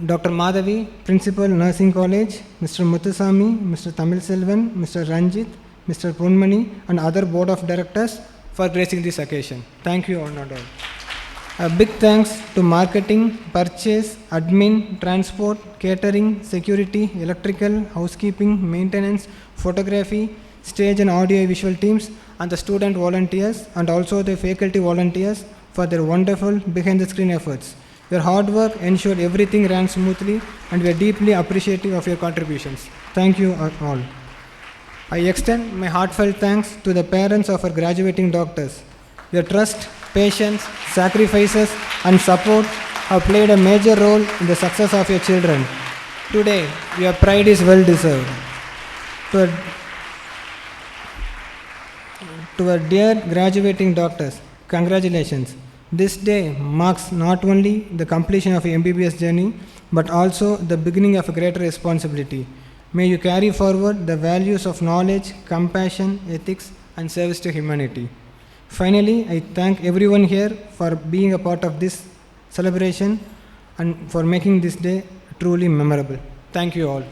Dr. Madhavi, Principal Nursing College, Mr. Muthusamy, Mr. Tamil Selvan, Mr. Ranjit, Mr. Punmani, and other Board of Directors for gracing this occasion. Thank you all and all. A big thanks to marketing, purchase, admin, transport, catering, security, electrical, housekeeping, maintenance, photography, stage and audio visual teams, and the student volunteers, and also the faculty volunteers for their wonderful behind the screen efforts. Your hard work ensured everything ran smoothly, and we are deeply appreciative of your contributions. Thank you all. I extend my heartfelt thanks to the parents of our graduating doctors. Your trust, patience, sacrifices, and support have played a major role in the success of your children. Today, your pride is well deserved. To our dear graduating doctors, congratulations. This day marks not only the completion of your MBBS journey, but also the beginning of a greater responsibility. May you carry forward the values of knowledge, compassion, ethics, and service to humanity. Finally, I thank everyone here for being a part of this celebration and for making this day truly memorable. Thank you all.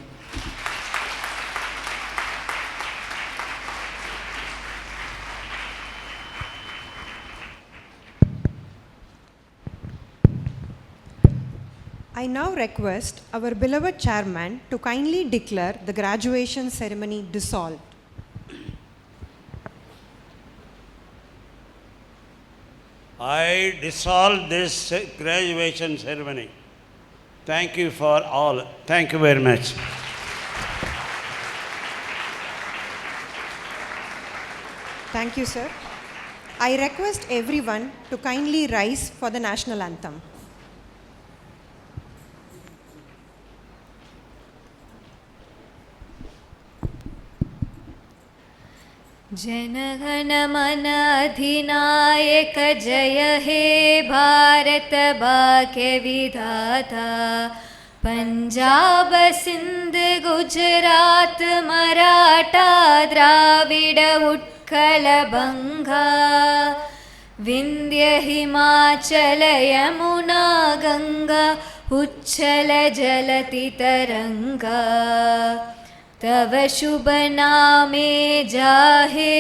I now request our beloved chairman to kindly declare the graduation ceremony dissolved. I dissolve this graduation ceremony. Thank you for all. Thank you very much. Thank you, sir. I request everyone to kindly rise for the national anthem. जनगण मन अधिनायक जय हे भारत भाग्य विधाता पंजाब सिंध गुजरात मराठा द्राविड उत्कल बंगा विंध्य हिमाचल यमुना गंगा उच्छल जलति तरंगा तव शुभ नामे जाहे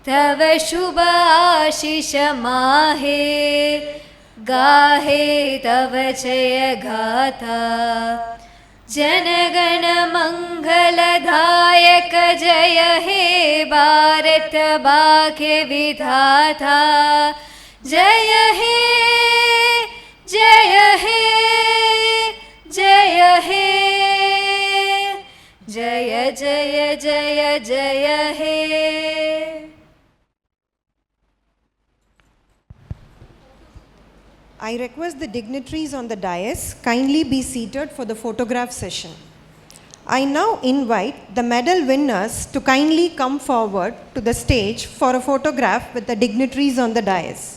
तव शुभ आशीष माहे गाहे तव जय गाथा जनगण मंगलदायक जय हे भारत भाग्य विधाता जय हे जय हे जय हे जय जय जय जय हे I request the dignitaries on the dais kindly be seated for the photograph session. I now invite the medal winners to kindly come forward to the stage for a photograph with the dignitaries on the dais.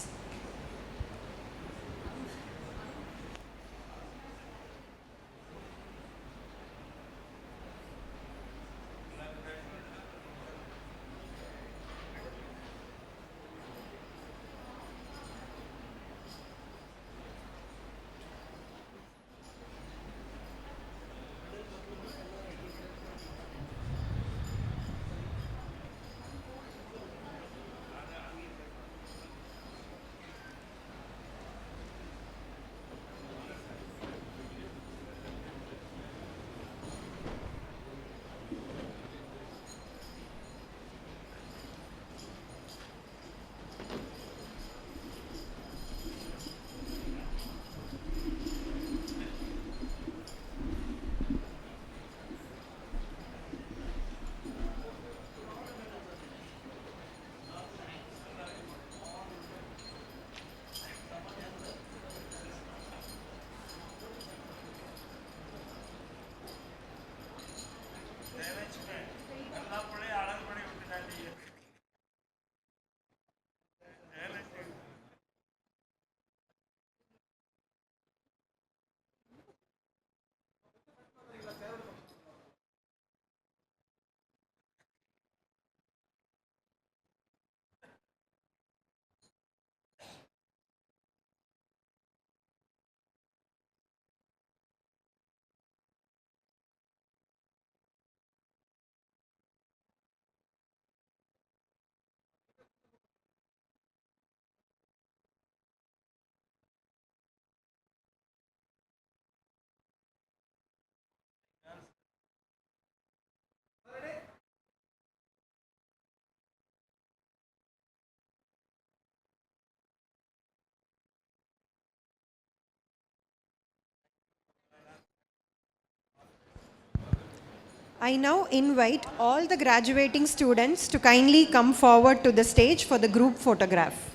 I now invite all the graduating students to kindly come forward to the stage for the group photograph.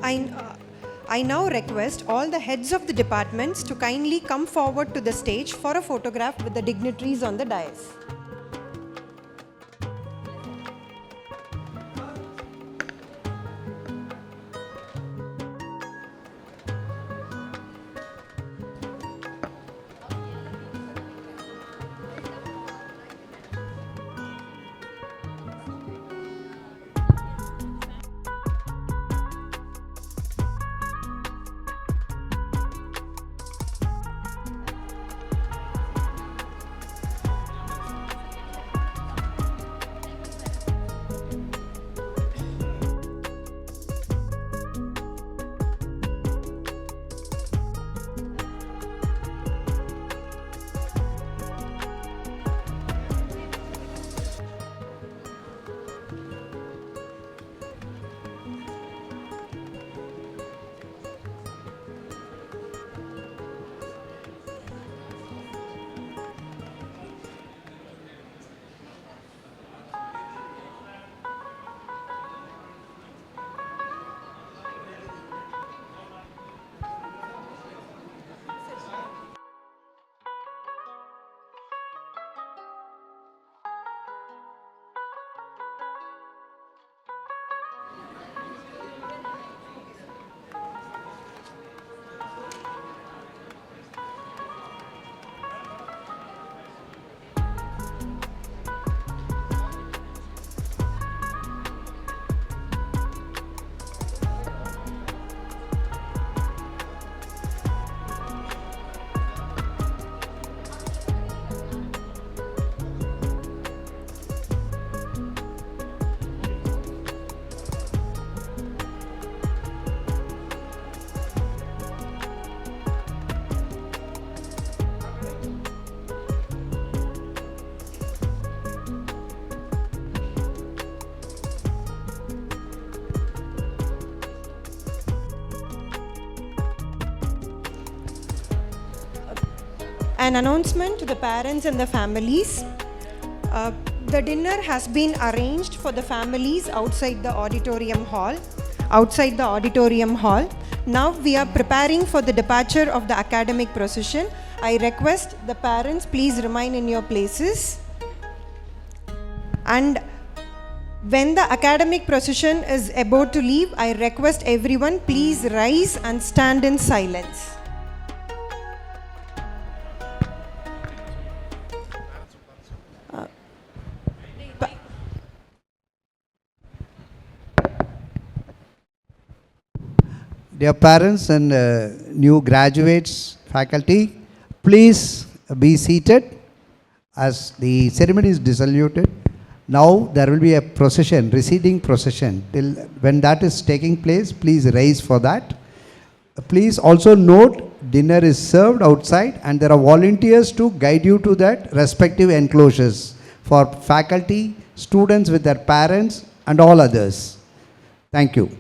I now request all the heads of the departments to kindly come forward to the stage for a photograph with the dignitaries on the dais. An announcement to the parents and the families. The dinner has been arranged for the families outside the auditorium hall. Now we are preparing for the departure of the academic procession. I request the parents please remain in your places. And when the academic procession is about to leave, I request everyone please rise and stand in silence. Dear parents and new graduates, faculty, please be seated as the ceremony is disoluted. Now there will be a procession, receding procession. Till when that is taking place, please rise for that. Please also note, dinner is served outside and there are volunteers to guide you to that respective enclosures for faculty, students with their parents and all others. Thank you.